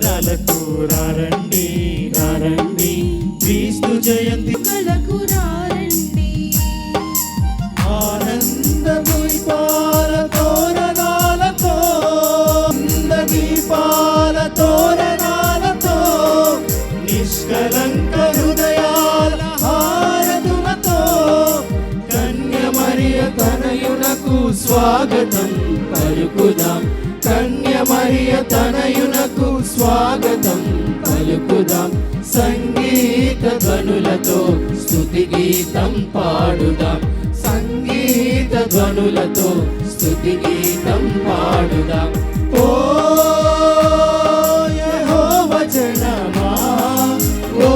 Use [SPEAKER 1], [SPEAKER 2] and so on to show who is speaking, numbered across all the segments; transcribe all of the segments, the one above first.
[SPEAKER 1] సంబరాలకు రారండి రారండి, క్రీస్తు జయంతి
[SPEAKER 2] కలకు రారండి.
[SPEAKER 1] ఆనంద దీపాల తోరణాలతో, దీపాల తోరణాలతో, నిష్కలంక హృదయాల హారతులతో, కన్యమరియ తనయునకు స్వాగతం పలుకుదాం. కన్యమరియ తనయునకు స్వాగతం పలుకుదాం. సంగీత ధ్వనులతో స్తుతి గీతం పాడుదాం. సంగీత ధ్వనులతో స్తుతి గీతం పాడుదాం. ఓ యెహోవా జనమా, ఓ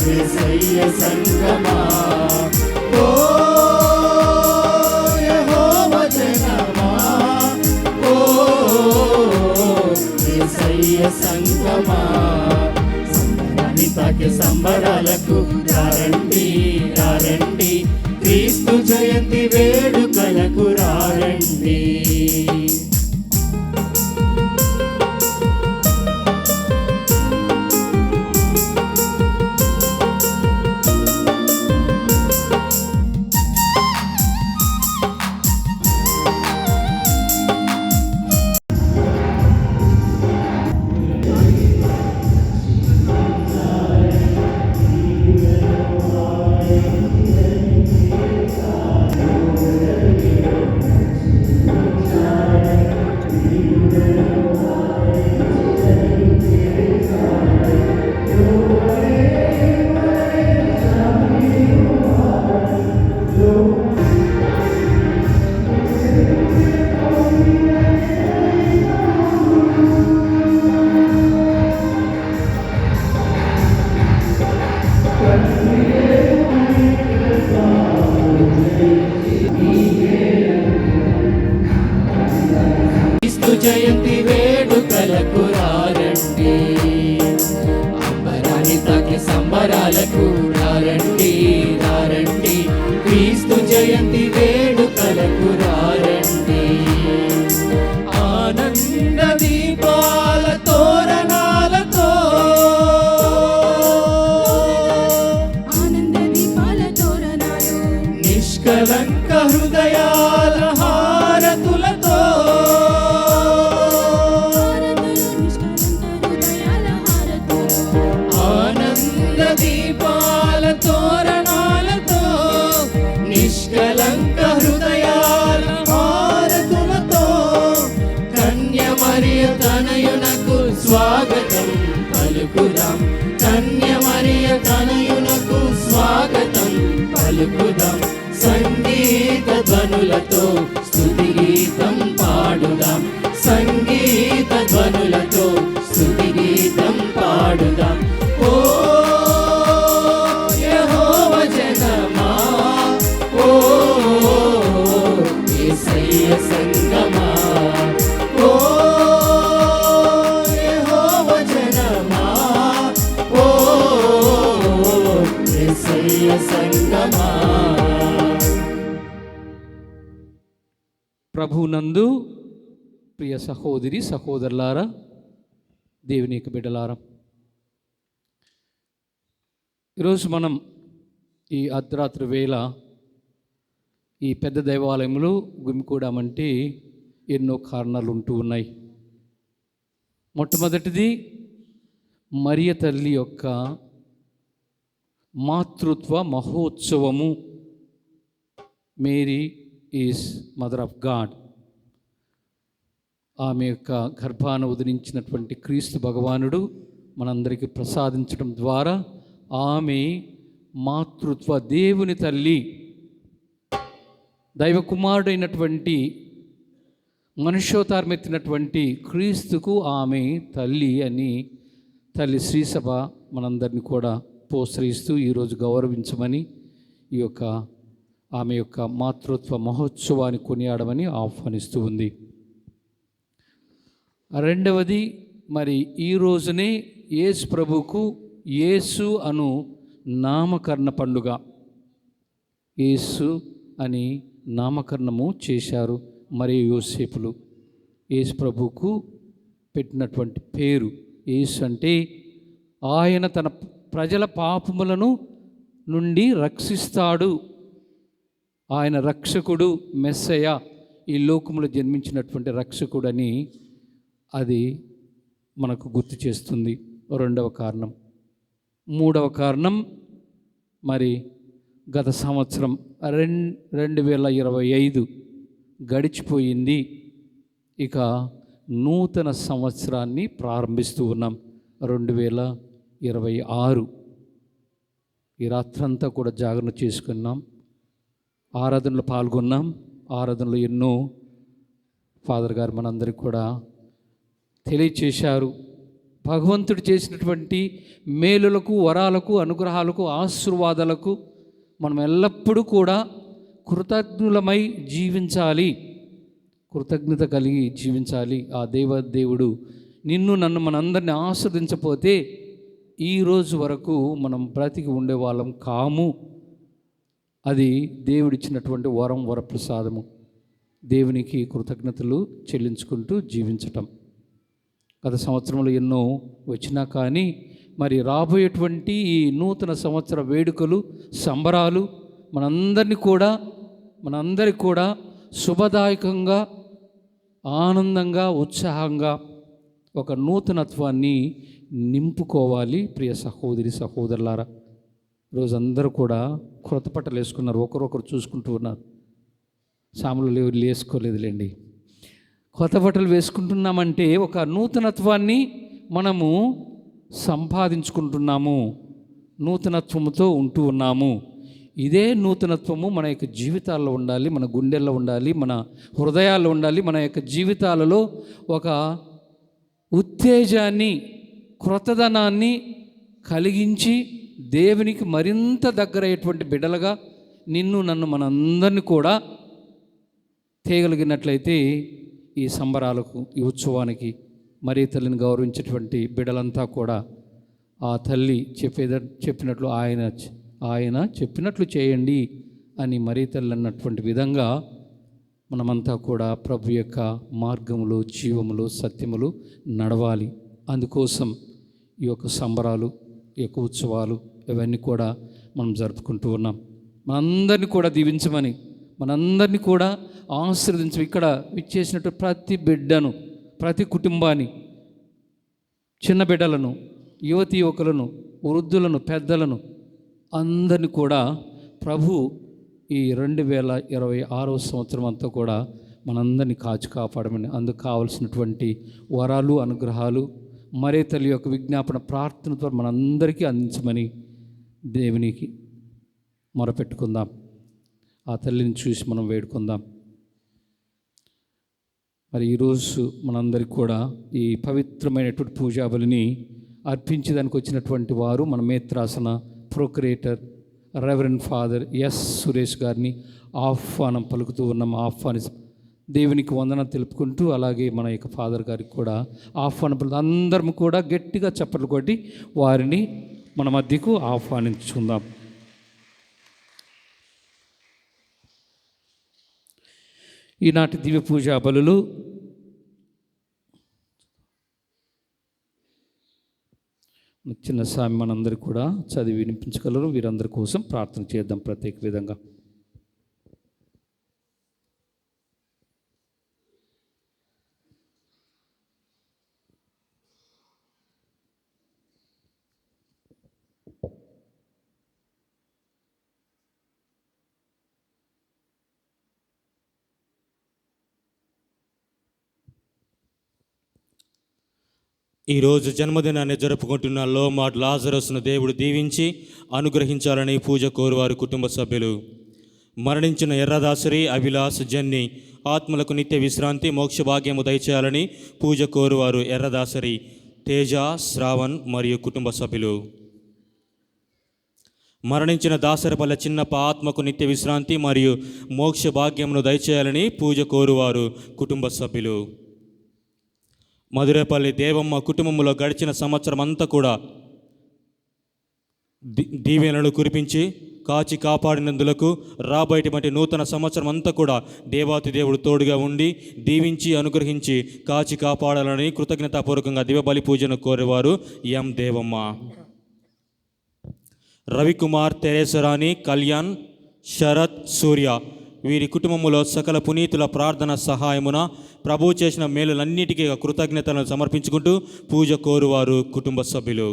[SPEAKER 1] యేసయ్య సంగమా, ఓ యెహోవా జనమా, ఓ యేసయ్య సంగమా. సంబరాన్ని తాకే సంబరాలకు రారండి రారండి, క్రీస్తు జయంతి వేడుకలకు రారండి. జయంతి వేడుకలకు రారండి, అంబరాన్ని తాకి సంబరాలకు రారండి రారండి, క్రీస్తు జయంతి వేడుకలకు రారండి. ఆనంద దీపాల తోరణాలతో,
[SPEAKER 2] ఆనంద దీపాల తోరణాలు,
[SPEAKER 1] నిష్కలంక హృదయాల హారతులతో, దీపాల తోరణాలతో, నిష్కలంక హృదయాల హారతులతో, కన్యమరియ తనయునకు స్వాగతం పలుకుదాం. కన్యమరియ తనయునకు స్వాగతం పలుకుదాం. సంగీత ధ్వనులతో స్తుతి గీతం పాడుదాం. సంగీత ధ్వనులతో స్తుతి గీతం పాడుదాం. ఓ యెహోవా జనమా, ఓ యేసయ్య సంగమా, ఓ యెహోవా జనమా, ఓ యేసయ్య సంగమా.
[SPEAKER 3] ప్రభునందు ప్రియ సహోదరి సహోదరులారా, దేవుని యొక్క బిడ్డలారా, ఈరోజు మనం ఈ అర్ధరాత్రి వేళ ఈ పెద్ద దేవాలయంలో గుమికూడామంటే ఎన్నో కారణాలు ఉంటూ ఉన్నాయి. మొట్టమొదటిది మరియ తల్లి యొక్క మాతృత్వ మహోత్సవము. Mary is mother of God. ఆమె యొక్క గర్భాన ఉదరించినటువంటి క్రీస్తు భగవానుడు మనందరికీ ప్రసాదించడం ద్వారా ఆమె మాతృత్వ దేవుని తల్లి, దైవకుమారుడైనటువంటి మనుష్యోతారమెత్తినటువంటి క్రీస్తుకు ఆమె తల్లి అని తల్లి శ్రీసభ మనందరినీ కూడా ప్రోత్సహిస్తూ ఈరోజు గౌరవించమని, ఈ యొక్క ఆమె యొక్క మాతృత్వ మహోత్సవాన్ని కొనియాడమని ఆహ్వానిస్తూ ఉంది. రెండవది, మరి ఈ రోజునే యేసు ప్రభువుకు యేసు అను నామకరణ పండుగ. యేసు అని నామకరణము చేశారు మరి యోసేపులు. యేసు ప్రభువుకు పెట్టినటువంటి పేరు. యేసు అంటే ఆయన తన ప్రజల పాపములను నుండి రక్షిస్తాడు. ఆయన రక్షకుడు, మెస్సయ, ఈ లోకములో జన్మించినటువంటి రక్షకుడని అది మనకు గుర్తు చేస్తుంది. రెండవ కారణం. మూడవ కారణం, మరి గత సంవత్సరం 2025 గడిచిపోయింది. ఇక నూతన సంవత్సరాన్ని ప్రారంభిస్తూ ఉన్నాం. 2026 ఈ రాత్రంతా కూడా జాగరణ చేసుకున్నాం, ఆరాధనలో పాల్గొన్నాం. ఆరాధనలో ఎన్నో ఫాదర్ గారు మనందరికీ కూడా తెలియచేశారు. భగవంతుడు చేసినటువంటి మేలులకు, వరాలకు, అనుగ్రహాలకు, ఆశీర్వాదాలకు మనం ఎల్లప్పుడూ కూడా కృతజ్ఞులమై జీవించాలి, కృతజ్ఞత కలిగి జీవించాలి. ఆ దేవుడు నిన్ను నన్ను మనందరినీ ఆస్వాదించకపోతే ఈరోజు వరకు మనం బ్రతికి ఉండేవాళ్ళం కాము. అది దేవుడిచ్చినటువంటి వరప్రసాదము. దేవునికి కృతజ్ఞతలు చెల్లించుకుంటూ జీవించటం. గత సంవత్సరంలో ఎన్నో వచ్చినా కానీ మరి రాబోయేటువంటి ఈ నూతన సంవత్సర వేడుకలు, సంబరాలు మనందరికీ కూడా శుభదాయకంగా, ఆనందంగా, ఉత్సాహంగా ఒక నూతనత్వాన్ని నింపుకోవాలి. ప్రియ సహోదరి సహోదరులారా, రోజందరూ కూడా క్రొత్త బట్టలు వేసుకున్నారు, ఒకరొకరు చూసుకుంటూ ఉన్నారు. సాములు వేసుకోలేదులేండి. కొత్త బట్టలు వేసుకుంటున్నామంటే ఒక నూతనత్వాన్ని మనము సంపాదించుకుంటున్నాము, నూతనత్వముతో ఉంటూ ఉన్నాము. ఇదే నూతనత్వము మన యొక్క జీవితాల్లో ఉండాలి, మన గుండెల్లో ఉండాలి, మన హృదయాల్లో ఉండాలి. మన యొక్క జీవితాలలో ఒక ఉత్తేజాన్ని, క్రొత్తదనాన్ని కలిగించి దేవునికి మరింత దగ్గరయ్యేటువంటి బిడ్డలుగా నిన్ను నన్ను మనందరినీ కూడా తేగలిగినట్లయితే ఈ సంబరాలకు, ఈ ఉత్సవానికి మరీ తల్లిని గౌరవించేటువంటి బిడ్డలంతా కూడా ఆ తల్లి చెప్పినట్లు ఆయన చెప్పినట్లు చేయండి అని మరీ తల్లి అన్నటువంటి విధంగా మనమంతా కూడా ప్రభు యొక్క మార్గములు, జీవములు, సత్యములు నడవాలి. అందుకోసం ఈ యొక్క సంబరాలు, ఈ యొక్క ఉత్సవాలు ఇవన్నీ కూడా మనం జరుపుకుంటూ ఉన్నాం. మనందరినీ కూడా దీవించమని, మనందరినీ కూడా ఆశీర్వదించు. ఇక్కడ ఇచ్చేసినట్టు ప్రతి బిడ్డను, ప్రతి కుటుంబాన్ని, చిన్న బిడ్డలను, యువతి యువకులను, వృద్ధులను, పెద్దలను అందరినీ కూడా ప్రభు ఈ 2026 సంవత్సరం అంతా కూడా మనందరినీ కాపాడమని, అందుకు కావలసినటువంటి వరాలు, అనుగ్రహాలు మరే తల్లి యొక్క విజ్ఞాపన ప్రార్థన ద్వారా మనందరికీ అందించమని దేవునికి మొరపెట్టుకుందాం. ఆ తల్లిని చూసి మనం వేడుకుందాం. మరి ఈరోజు మనందరికీ కూడా ఈ పవిత్రమైనటువంటి పూజాబలిని అర్పించేదానికి వచ్చినటువంటి వారు మన మేత్రాసన procurator reverend father S Suresh గారిని ఆహ్వానం పలుకుతూ ఉన్నాం. దేవునికి వందన తెలుపుకుంటూ, అలాగే మన యొక్క ఫాదర్ గారికి కూడా ఆహ్వానం అందరం కూడా గట్టిగా చప్పట్లు కొట్టి వారిని మన మధ్యకు ఆహ్వానించుకుందాం. ఈనాటి దివ్య పూజా బలులు చిన్న స్వామి మనందరికీ కూడా చదివి వినిపించగలరు. వీరందరి కోసం ప్రార్థన చేద్దాం ప్రత్యేక విధంగా.
[SPEAKER 4] ఈరోజు జన్మదినాన్ని జరుపుకుంటున్న లోమాడ్ లాజరస్ను దేవుడు దీవించి అనుగ్రహించాలని పూజ కోరువారు కుటుంబ సభ్యులు. మరణించిన ఎర్రదాసరి, అభిలాష్, జన్ని ఆత్మలకు నిత్య విశ్రాంతి, మోక్షభాగ్యము దయచేయాలని పూజ కోరువారు ఎర్రదాసరి, తేజ, శ్రావణ్ మరియు కుటుంబ సభ్యులు. మరణించిన దాసరపల్ల చిన్నప్ప ఆత్మకు నిత్య విశ్రాంతి మరియు మోక్షభాగ్యమును దయచేయాలని పూజ కోరువారు కుటుంబ సభ్యులు. మధురేపల్లి దేవమ్మ కుటుంబంలో గడిచిన సంవత్సరం అంతా కూడా దీవెనలు కురిపించి కాచి కాపాడినందులకు రాబోయేటువంటి నూతన సంవత్సరం అంతా కూడా దేవాతి దేవుడు తోడుగా ఉండి దీవించి అనుగ్రహించి కాచి కాపాడాలని కృతజ్ఞతాపూర్వకంగా దివ్య బలి పూజను కోరేవారు ఎం దేవమ్మ. రవికుమార్, తెరేసరాణి, కళ్యాణ్, శరత్, సూర్య వీరి కుటుంబంలో సకల పునీతుల ప్రార్థన సహాయమున ప్రభు చేసిన మేలులన్నిటికీ కృతజ్ఞతలను సమర్పించుకుంటూ పూజ కోరువారు కుటుంబ సభ్యులు.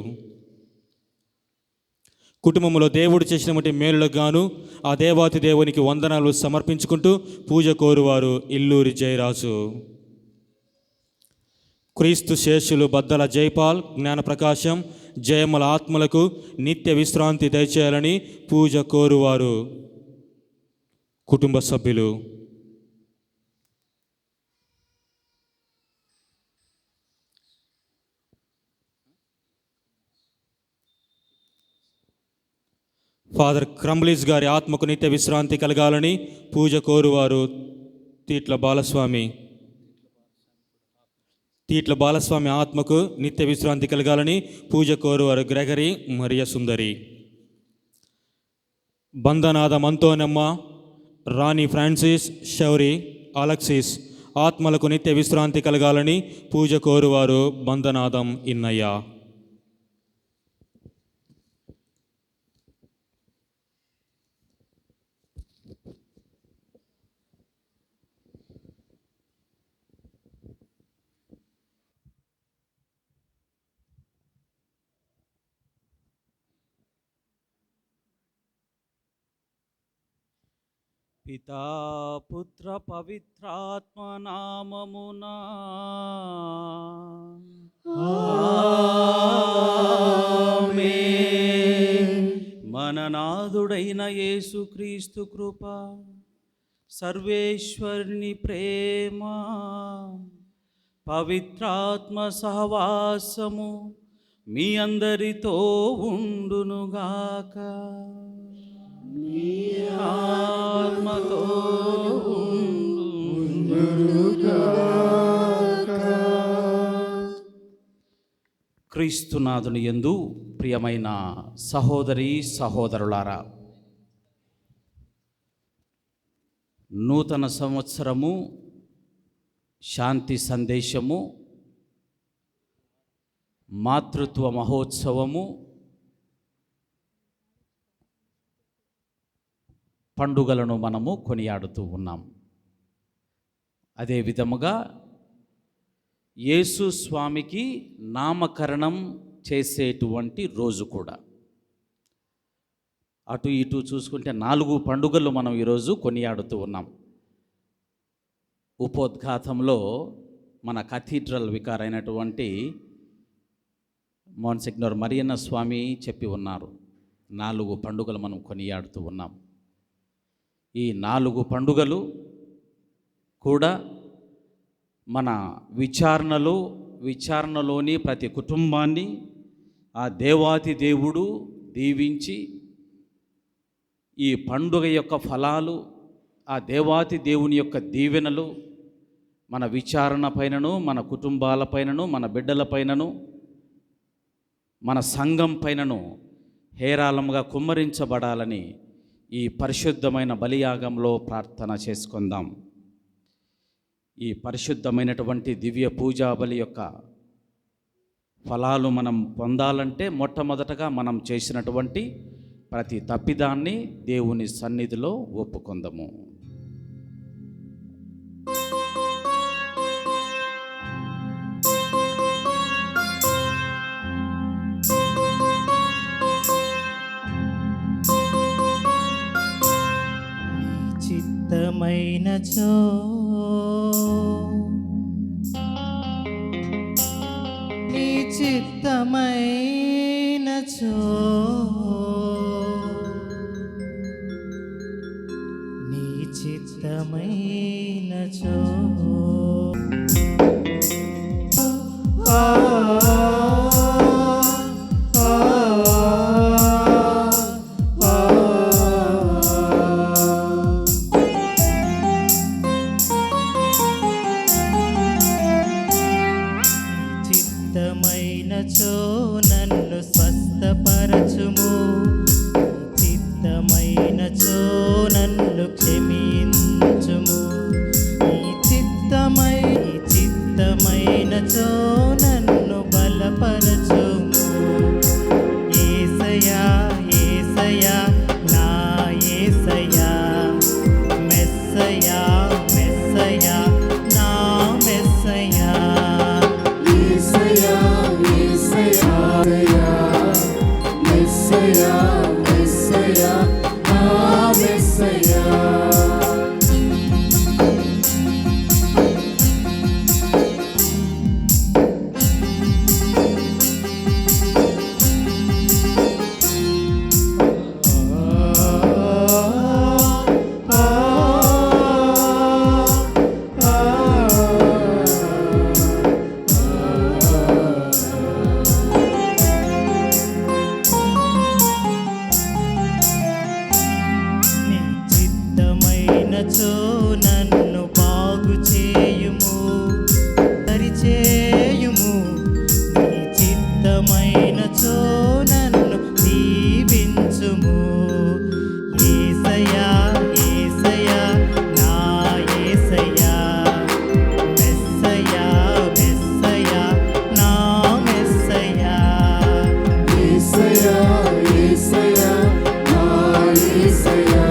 [SPEAKER 4] కుటుంబంలో దేవుడు చేసినటువంటి మేలులకు గాను ఆ దేవాతి దేవునికి వందనాలు సమర్పించుకుంటూ పూజ కోరువారు ఇల్లూరి జయరాజు. క్రీస్తు శేషులు బద్దల జైపాల్, జ్ఞానప్రకాశం, జయమ్మల ఆత్మలకు నిత్య విశ్రాంతి దయచేయాలని పూజ కోరువారు కుటుంబ సభ్యులు. ఫాదర్ క్రంబ్లీస్ గారి ఆత్మకు నిత్య విశ్రాంతి కలగాలని పూజ కోరువారు తీట్ల బాలస్వామి ఆత్మకు నిత్య విశ్రాంతి కలగాలని పూజ కోరువారు గ్రెగరీ, మరియ సుందరి. బంధనాథం అంతోనమ్మ, రాణి ఫ్రాన్సిస్, శౌరి, అలెక్సిస్ ఆత్మలకు నిత్య విశ్రాంతి కలగాలని పూజ కోరువారు బంధనాథం ఇన్నయ్య.
[SPEAKER 5] పితా పుత్ర పవిత్రాత్మ నామమునా ఆమేన్. మన నాథుడైన యేసుక్రీస్తు కృప, సర్వేశ్వరుని ప్రేమ, పవిత్రాత్మ సహవాసము మీ అందరితో ఉండునుగాక. ఆత్మతో క్రీస్తునాథుని యందు ప్రియమైన సహోదరి సహోదరులారా, నూతన సంవత్సరము శాంతి సందేశము, మాతృత్వ మహోత్సవము, పండుగలను మనము కొనియాడుతూ ఉన్నాం. అదే విధముగా యేసు స్వామికి నామకరణం చేసేటువంటి రోజు కూడా. అటు ఇటు చూసుకుంటే 4 పండుగలు మనం ఈరోజు కొనియాడుతూ ఉన్నాం. ఉపోద్ఘాతంలో మన కథీడ్రల్ వికార్ అయినటువంటి మోన్సిగ్నర్ మరియన్న స్వామి చెప్పి ఉన్నారు. 4 పండుగలు మనం కొనియాడుతూ ఉన్నాం. ఈ 4 పండుగలు కూడా మన విచారణలోని ప్రతి కుటుంబాన్ని ఆ దేవాతి దేవుడు దీవించి ఈ పండుగ యొక్క ఫలాలు, ఆ దేవాతి దేవుని యొక్క దీవెనలు మన విచారణ పైనను, మన కుటుంబాల పైనను, మన బిడ్డల పైనను, మన సంఘం పైనను హేరాళంగా కుమ్మరించబడాలని ఈ పరిశుద్ధమైన బలియాగంలో ప్రార్థన చేసుకుందాం. ఈ పరిశుద్ధమైనటువంటి దివ్య పూజా బలి యొక్క ఫలాలు మనం పొందాలంటే మొట్టమొదటగా మనం చేసినటువంటి ప్రతి తప్పిదాన్ని దేవుని సన్నిధిలో ఒప్పుకొందాము.
[SPEAKER 1] చిత్తమైనచో నీ చిత్తమైనచో నీ చిత్తమైనచో చిత్తమైనచో నన్ను స్వస్థపరచుము, చిత్తమై మెస్సయా నా యేసయ్యా మెస్సయా మెస్సయా నా మెస్సయా
[SPEAKER 2] యేసయ్యా యేసయ్యా మెస్సయ్యా మెస్సయ్యా నా మెస్సయ్యా
[SPEAKER 1] నీ చిత్తమైనచో నన్ను బాగు చేయుము సరిచేయుము నీ చిత్తమైనచో నన్ను దీవించుము యేసయ్యా యేసయ్యా నా యేసయ్యా మెస్సయా మెస్సయా నా మెస్సయా
[SPEAKER 2] యేసయ్యా యేసయ్యా నా యేసయ్యా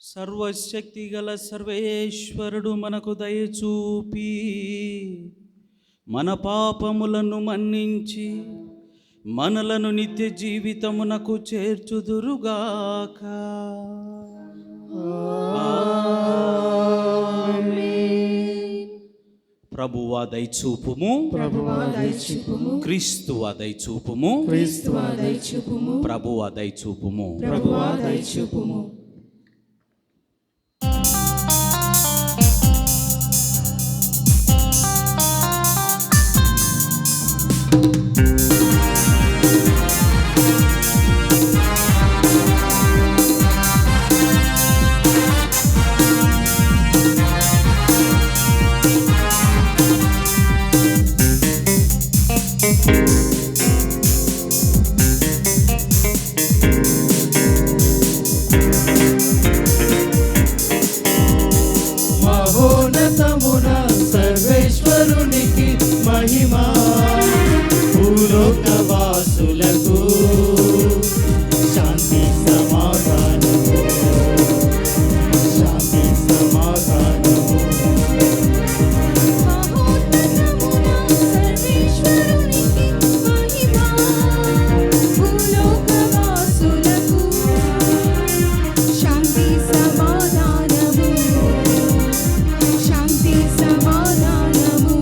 [SPEAKER 5] సర్వశక్తి గల సర్వేశ్వరుడు మనకు దయచూపి మన పాపములను మన్నించి మనలను నిత్య జీవితమునకు చేర్చుదురుగాక. ప్రభువా దయచూపుము,
[SPEAKER 2] ప్రభువా దయచూపుము
[SPEAKER 5] క్రీస్తువా దయచూపుము,
[SPEAKER 2] క్రీస్తువా దయచూపుము
[SPEAKER 5] ప్రభువా దయచూపుము.
[SPEAKER 2] ప్రభువా దయచూపుము
[SPEAKER 1] మహోన్నతమున సర్వేశ్వరునికి మహిమా భూలోకవాసులకు శాంతి సమాధానము శాంతి సమాధానము
[SPEAKER 2] మహోన్నతమున సర్వేశ్వరునికి మహిమ భూలోకవాసులకు శాంతి సమాధానము శాంతి సమాధానము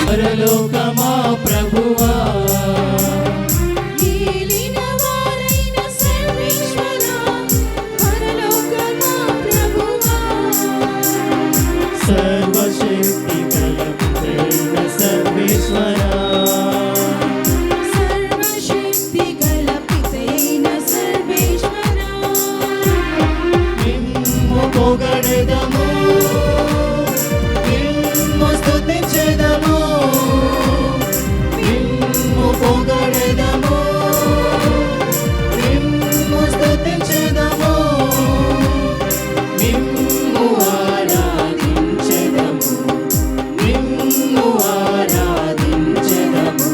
[SPEAKER 1] పరలోకమా ప్రభువా
[SPEAKER 2] ఏలిన వారైన సర్వేశ్వరా పరలోకమా ప్రభువా
[SPEAKER 1] సర్వశక్తి గల ప్రేమ సర్వేశ్వరా
[SPEAKER 2] సర్వశక్తి గల పితైన సర్వేశ్వరా
[SPEAKER 1] నిమ్ము పొగడెదము నిమ్ము స్తుతించెదము నిమ్ము పొగడెదము నిమ్ము స్తుతించెదము నిమ్ము ఆరాధించెదము నిమ్ము ఆరాధించెదము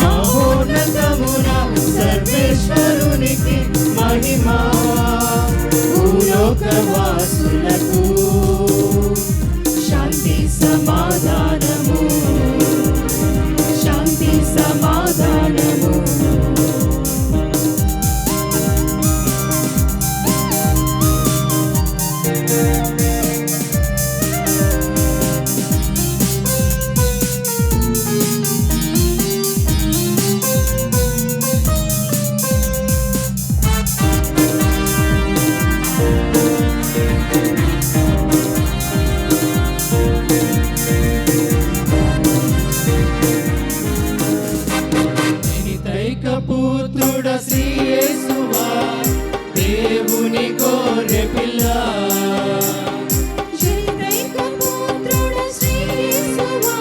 [SPEAKER 1] మహోన్నతమున సర్వేశ్వరునికి మహిమా భూలోకవాసులకు శాంతి సమాధానము శాంతి సమాధానము దేవుని గొర్రె పిల్ల
[SPEAKER 2] జనితైక పుత్రుడు శ్రీ యేసువా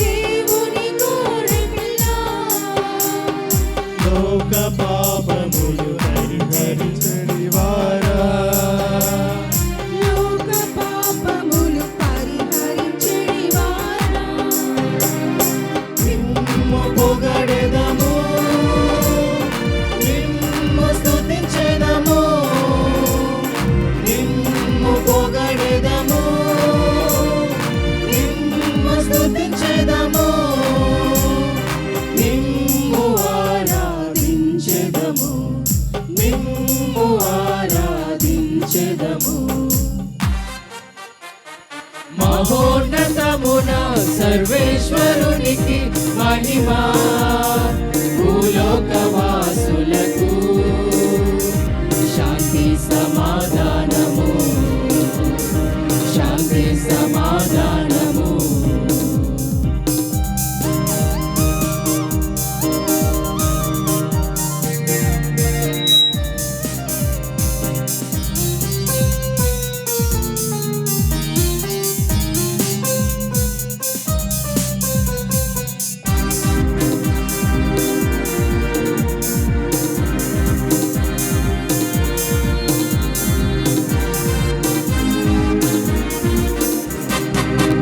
[SPEAKER 2] దేవుని గొర్రె పిల్ల
[SPEAKER 1] లోక పాపములు పరిహరించని వారా
[SPEAKER 2] లోక పాపములు పరిహరించెడి వారా
[SPEAKER 1] నిమ్ము పొగడెదము నిమ్ము స్తుతించెదము నిమ్ము పొగడెదము నిమ్ము స్తుతించెదము నిమ్ము ఆరాధించెదము నిమ్ము ఆరాధించెదము మహోన్నతమున సర్వేశ్వరునికి మహిమా భూలోకవాసులకు శాంతి సమాధానము శాంతి సమాధానము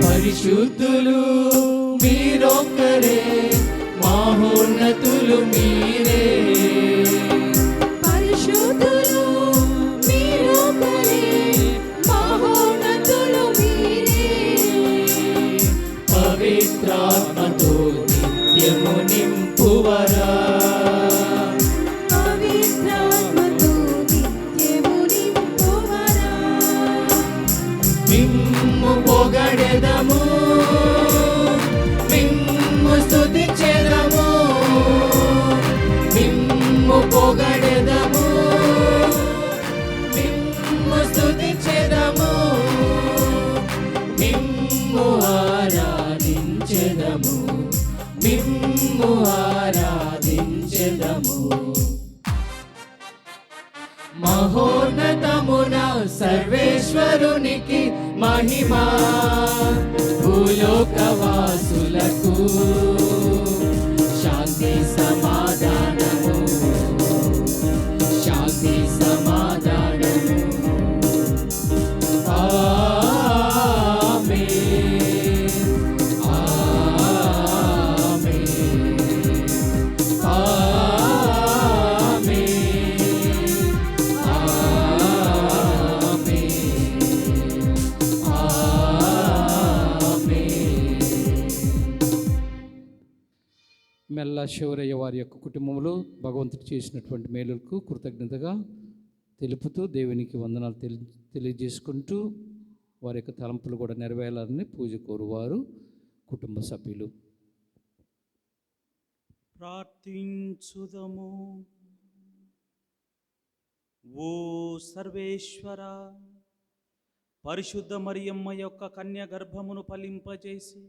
[SPEAKER 1] పరిశుద్ధులు మీరొక్కరే మహోన్నతులు మీరే
[SPEAKER 2] పరిశుద్ధులు మీరొక్కరే మహోన్నతులు మీరే
[SPEAKER 1] పవిత్రాత్మతో నిత్యము నింపువరా
[SPEAKER 2] పవిత్రాత్మతో నిత్యము నింపువరా
[SPEAKER 1] మిమ్ము పొగడెదము మిమ్ము స్తుతించెదము మిమ్ము పొగడెదము మిమ్ము స్తుతించెదము మిమ్ము ఆరాధించెదము మిమ్ము ఆరాధించెదము మహోన్నతమున సర్వేశ్వరునికి మహిమా భూలోకవాసులకు శాంతి సమాధానము శాంతి సమాధానము ఆమేన్ ఆమేన్
[SPEAKER 3] మెల్ల శివరయ్య వారి యొక్క కుటుంబంలో భగవంతుడు చేసినటువంటి మేలులకు కృతజ్ఞతగా తెలుపుతూ దేవునికి వందనాలు తెలియజేసుకుంటూ వారి యొక్క తలంపులు కూడా నెరవేరాలని పూజ కోరువారు కుటుంబ సభ్యులు.
[SPEAKER 5] ప్రార్థించుదము. ఓ సర్వేశ్వర, పరిశుద్ధ మరియమ్మ యొక్క కన్య గర్భమును ఫలింపజేసి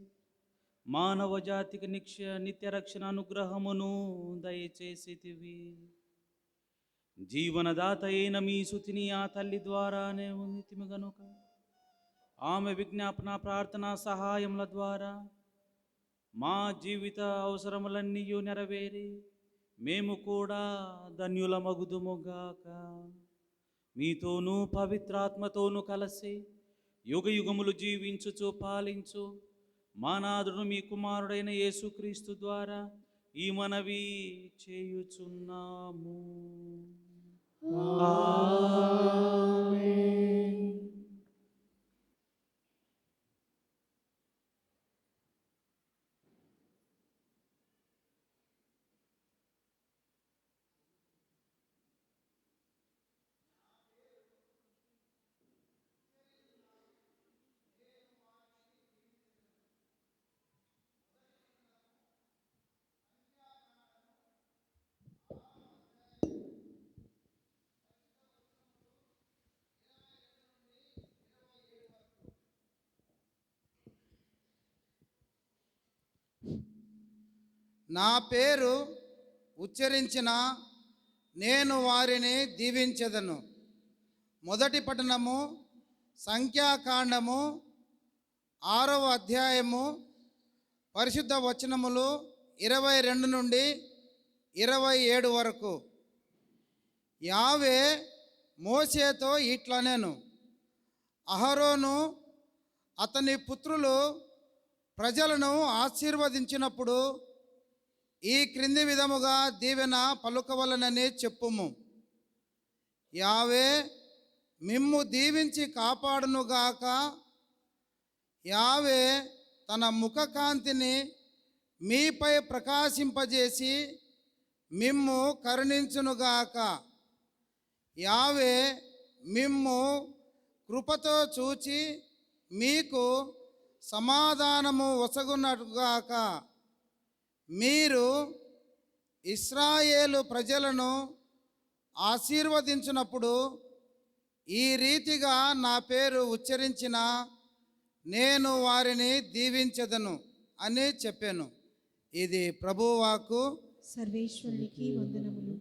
[SPEAKER 5] మానవ జాతికి నిత్య రక్షణ అనుగ్రహమును దయచేసితివి. జీవనదాత అయిన మీ సుతిని ఆ తల్లి ద్వారానే ఉందితిమి గనుక ఆమె విజ్ఞాపన ప్రార్థన సహాయముల ద్వారా మా జీవిత అవసరములన్నీ నెరవేరి మేము కూడా ధన్యులమగుదుముగాక. మీతోనూ పవిత్రాత్మతోనూ కలిసి యుగ యుగములు జీవించుచు పాలించు మా నాథుడు మీ కుమారుడైన యేసుక్రీస్తు ద్వారా ఈ మనవి చేయుచున్నాము.
[SPEAKER 6] నా పేరు ఉచ్చరించిన నేను వారిని దీవించెదను. మొదటి పట్టణము సంఖ్యాకాండము 6వ అధ్యాయము పరిశుద్ధ వచనములు 22 నుండి 27 వరకు. యావే మోషేతో ఇట్లనెను, అహరోను అతని పుత్రులు ప్రజలను ఆశీర్వదించినప్పుడు ఈ క్రింది విధముగా దీవెన పలుకవలనని చెప్పుము. యావే మిమ్ము దీవించి కాపాడునుగాక. యావే తన ముఖకాంతిని మీపై ప్రకాశింపజేసి మిమ్ము కరుణించునుగాక. యావే మిమ్ము కృపతో చూచి మీకు సమాధానము వసగునగాక. మీరు ఇశ్రాయేలు ప్రజలను ఆశీర్వదించినప్పుడు ఈ రీతిగా నా పేరు ఉచ్చరించిన నేను వారిని దీవించెదను అని చెప్పాను. ఇది ప్రభువాకు.
[SPEAKER 2] సర్వేశ్వరునికి వందనములు.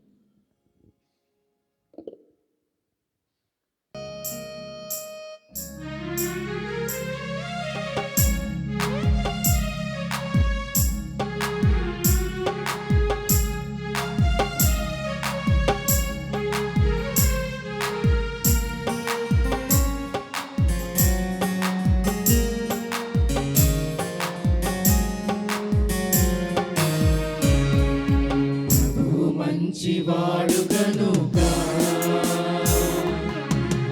[SPEAKER 1] మంచివాడు గనుక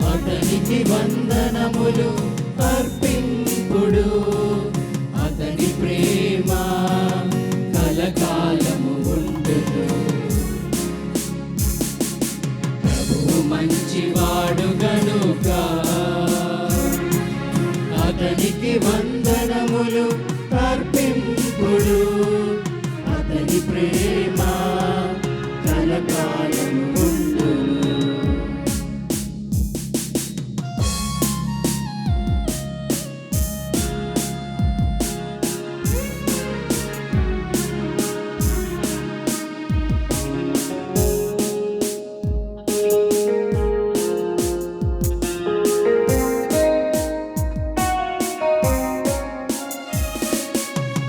[SPEAKER 1] అతనికి వందనములు అర్పింపుడు. అతని ప్రేమ కలకాలము ఉండును. ప్రభువు మంచివాడు గనుక అతనికి వందనములు అర్పింపుడు. అతని ప్రేమ కలకాలము ఉండును.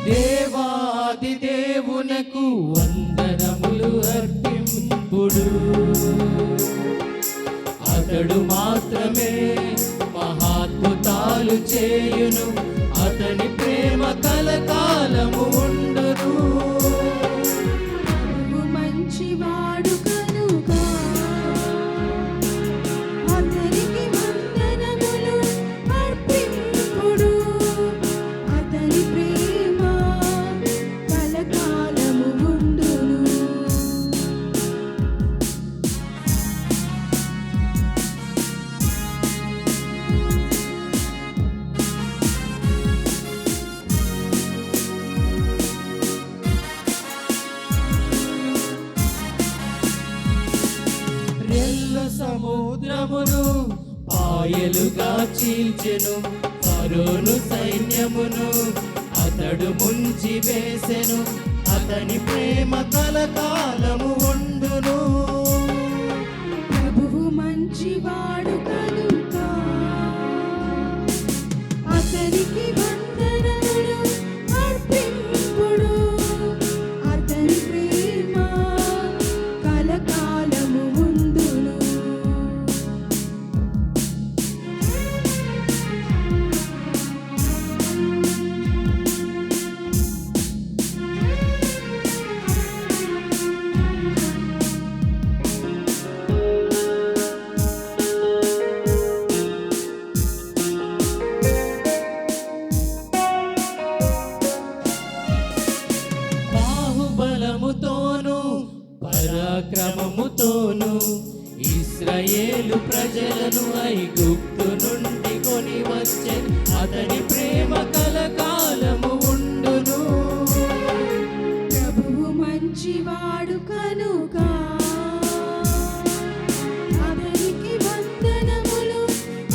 [SPEAKER 1] దేవాది దేవునకు వందనములు అర్పింపుడు. అతడు మాత్రమే మహాద్భుతాలు చేయును. అతని ప్రేమ కలకాలము ఉండును.
[SPEAKER 2] ప్రభువు మంచివాడు కనుక అతనికి వందనములు అర్పింపుడు. అతని ప్రేమ కలకాలము ఉండును.
[SPEAKER 1] రెల్లు సముద్రమును పాయలుగా చీల్చెను. ఫరోను సైన్యమును అతడు ముంచి వేసెను. అతని ప్రేమ కలకాలము ఉండును.
[SPEAKER 2] ప్రభువు మంచివాడు కనుక అతనికి వందనములు అర్పింపుడు. అతని ప్రేమ కలకాలము ఉండును.
[SPEAKER 1] బాహుబలముతోను పరాక్రమముతోను ఇశ్రాయేలు ప్రజలను ఐగుప్తు నుండి కొని వచ్చె. అతని ప్రేమ కలకాలము ఉండును.
[SPEAKER 2] ప్రభువు మంచివాడు కనుక అతనికి వందనములు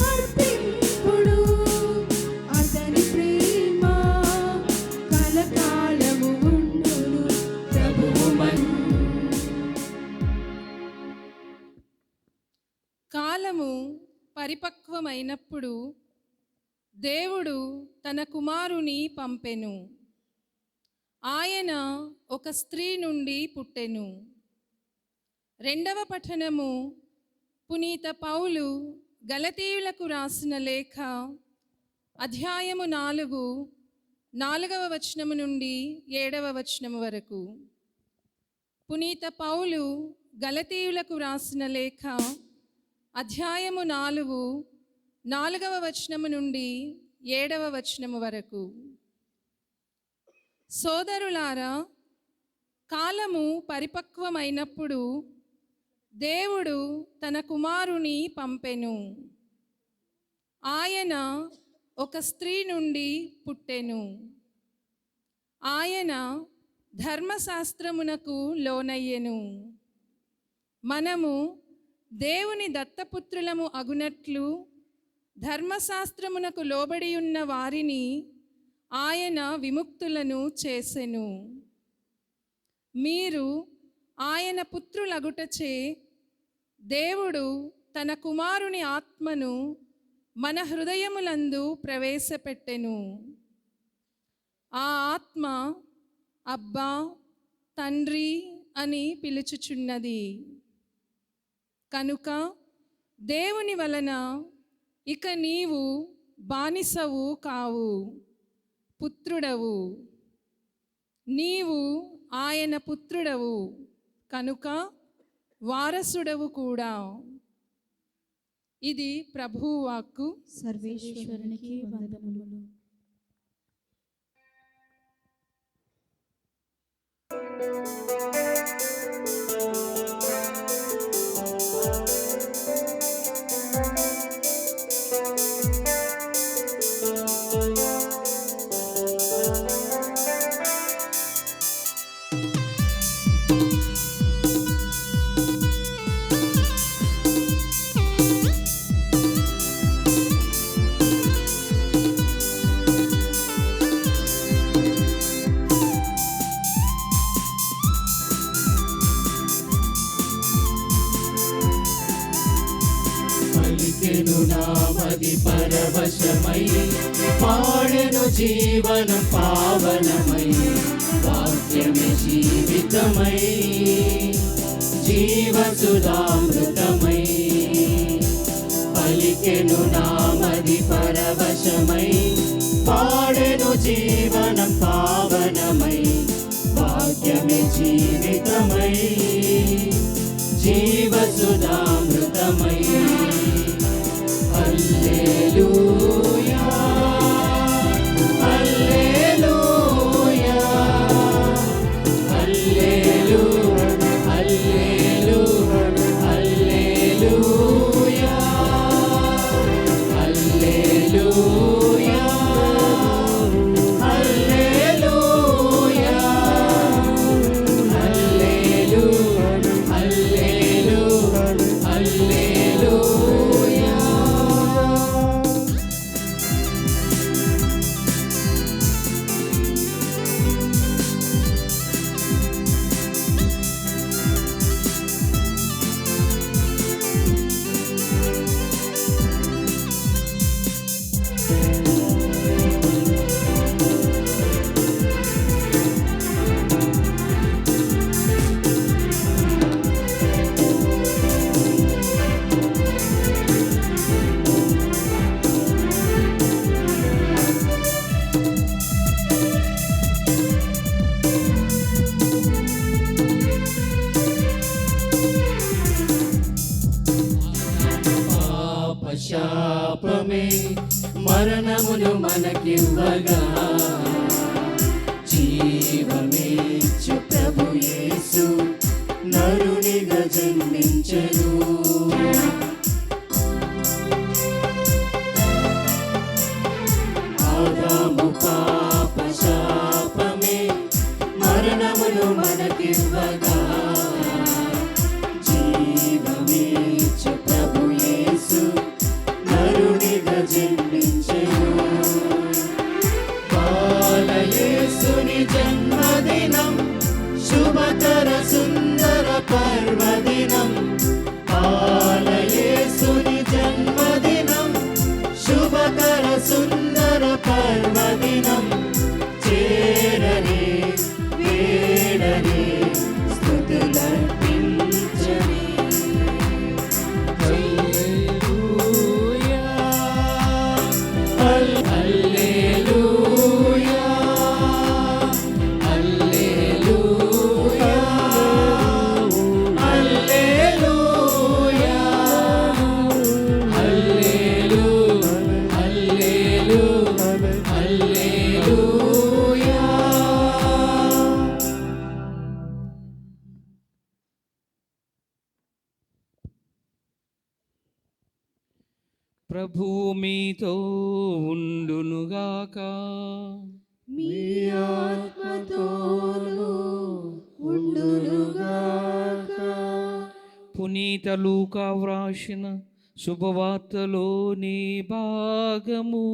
[SPEAKER 2] అర్పింపుడు. అతని ప్రేమ కలకాలము ఉండును.
[SPEAKER 1] ప్రభువు
[SPEAKER 7] కాలము
[SPEAKER 2] పరిపక్వమైనప్పుడు దేవుడు తన కుమారుని పంపెను. ఆయన ఒక స్త్రీ నుండి పుట్టెను. రెండవ పఠనము పునీత పౌలు గలతీయులకు రాసిన లేఖ అధ్యాయము 4, 4వ వచనము నుండి 7వ వచనము వరకు. పునీత పౌలు గలతీయులకు రాసిన లేఖ అధ్యాయము 4, 4వ వచనము నుండి 7వ వచనము వరకు. సోదరులారా, కాలము పరిపక్వమైనప్పుడు దేవుడు తన కుమారుని పంపెను. ఆయన ఒక స్త్రీ నుండి పుట్టెను. ఆయన ధర్మశాస్త్రమునకు లోనయ్యెను. మనము దేవుని దత్తపుత్రులము అగునట్లు ధర్మశాస్త్రమునకు లోబడి ఉన్న వారిని ఆయన విముక్తులను చేసెను. మీరు ఆయన పుత్రులగుటచే దేవుడు తన కుమారుని ఆత్మను మన హృదయములందు ప్రవేశపెట్టెను. ఆ ఆత్మ అబ్బా, తండ్రి అని పిలుచుచున్నది. కనుక దేవుని వలన ఇక నీవు బానిసవు కావు, పుత్రుడవు. నీవు ఆయన పుత్రుడవు కనుక వారసుడవు కూడా. ఇది ప్రభువు వాక్కు.
[SPEAKER 1] సర్వేశ్వరునికి వందనములు. నామది పరవశమై పాడెను జీవనం పావనమై, వాక్యమే జీవితమై జీవసుధామృతమై. పలికెను నామది పరవశమై పాడెను జీవనం పావనమై, వాక్యమే జీవితమై జీవసుధామృతమై. హల్లెలూయా, హల్లెలూయా, హల్లెలూయా, హల్లెలూయా, హల్లెలూయా, హల్లెలూయా, హల్లెలూయా, హల్లెలూయా, హల్లెలూయా. శాపమే మరణమును మనకివ్వగా, జీవమేచ్చు ప్రభు యేసు నరునిగా జన్మించెను. ఆదాము పాప శాపమే మరణమును మనకివ్వగా, జీవమేచ్చు ప్రభు యేసు నరునిగా జన్మించెను. బాలయేసుని జన్మదినం, శుభకర సుందర పర్వదినం.
[SPEAKER 3] ప్రభువు మీతో ఉండునుగాక.
[SPEAKER 1] మీ ఆత్మతోను ఉండునుగాక.
[SPEAKER 3] పునీత లూకా వ్రాసిన శుభవార్తలోని భాగము.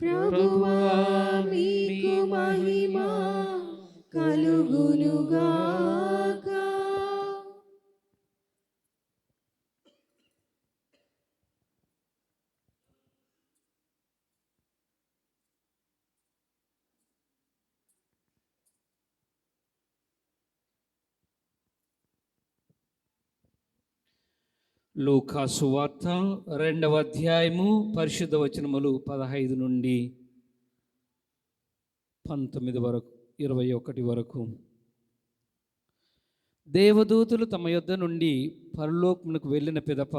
[SPEAKER 1] ప్రభువా మీకు మహిమ కలుగునుగాక.
[SPEAKER 3] లూకా సువార్త 2వ అధ్యాయము పరిశుద్ధ వచనములు 15 నుండి 19 వరకు 21 వరకు. దేవదూతలు తమ యొద్ద నుండి పరలోకమునకు వెళ్ళిన పిదప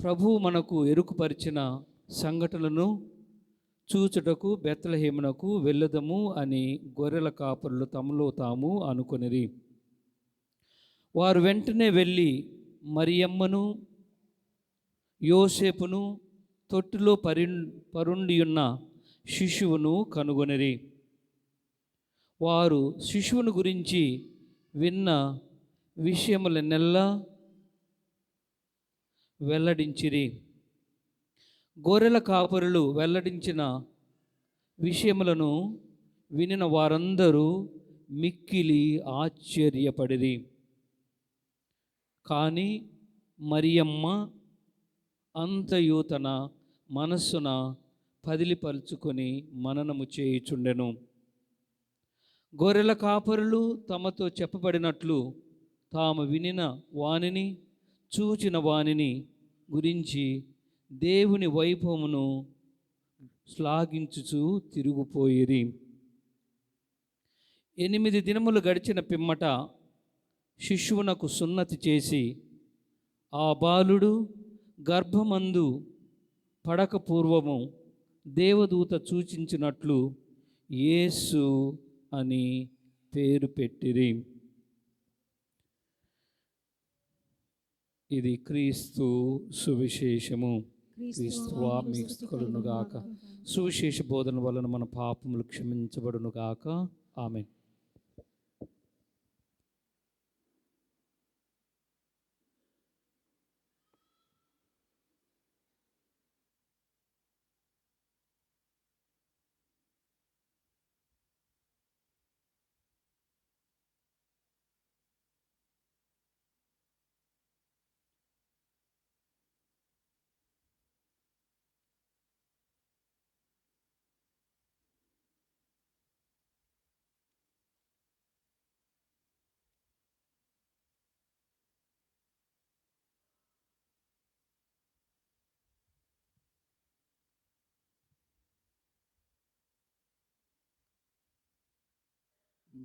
[SPEAKER 3] ప్రభువు మనకు ఎరుకుపరిచిన సంఘటనలను చూచుటకు బెత్లెహేమునకు వెళ్ళదము అని గొర్రెల కాపరులు తమలో తాము అనుకొనిరి. వారు వెంటనే వెళ్ళి మరియమ్మను యోసేపును తొట్టిలో పరుండియున్న శిశువును కనుగొనిరి. వారు శిశువును గురించి విన్న విషయములనెల్లా వెల్లడించిరి. గొర్రెల కాపరులు వెల్లడించిన విషయములను వినిన వారందరూ మిక్కిలి ఆశ్చర్యపడిరి. కానీ మరియమ్మ అంతయు తన మనస్సున పదిలిపరుచుకొని మననము చేయుచుండెను. గొర్రెల కాపరులు తమతో చెప్పబడినట్లు తాము వినిన వానిని చూచిన వానిని గురించి దేవుని వైభవమును శ్లాఘించుచు తిరిగిపోయిరి. 8 దినములు గడిచిన పిమ్మట శిశువునకు సున్నతి చేసి ఆ బాలుడు గర్భమందు పడక పూర్వము దేవదూత సూచించినట్లు యేసు అని పేరు పెట్టిరి. ఇది క్రీస్తు సువిశేషము. క్రీస్తువా మీకు కలుగునుగాక. సువిశేష బోధన వలన మన పాపములు క్షమించబడునుగాక. ఆమేన్.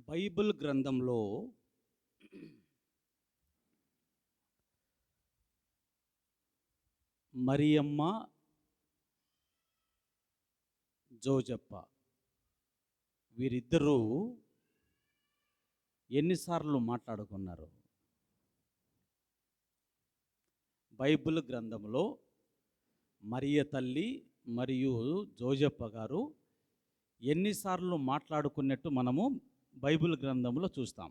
[SPEAKER 5] బైబిల్ గ్రంథంలో మరియమ్మ, జోజప్ప వీరిద్దరూ ఎన్నిసార్లు మాట్లాడుకున్నారు? బైబిల్ గ్రంథంలో మరియ తల్లి మరియు జోజప్ప గారు ఎన్నిసార్లు మాట్లాడుకున్నట్టు మనము బైబిల్ గ్రంథంలో చూస్తాం.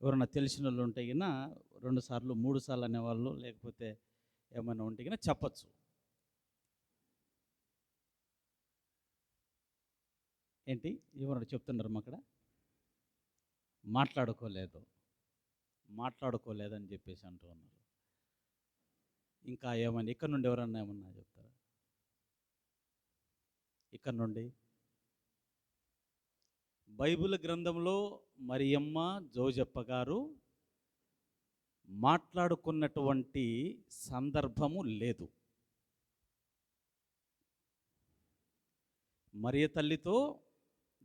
[SPEAKER 5] ఎవరైనా తెలిసిన వాళ్ళు ఉంటే గిన 2 సార్లు 3 సార్లు అనేవాళ్ళు, లేకపోతే ఏమైనా ఉంటే గిన చెప్పచ్చు. ఏంటి ఎవరైనా చెప్తున్నారు అక్కడ? మాట్లాడుకోలేదని చెప్పేసి అంటూ ఉన్నారు. ఇంకా ఏమన్నా ఇక్కడ నుండి ఎవరన్నా ఏమన్నా చెప్తారా? ఇక్కడ నుండి బైబిల్ గ్రంథంలో మరియమ్మ, జోజప్ప గారు మాట్లాడుకున్నటువంటి సందర్భము లేదు. మరియ తల్లితో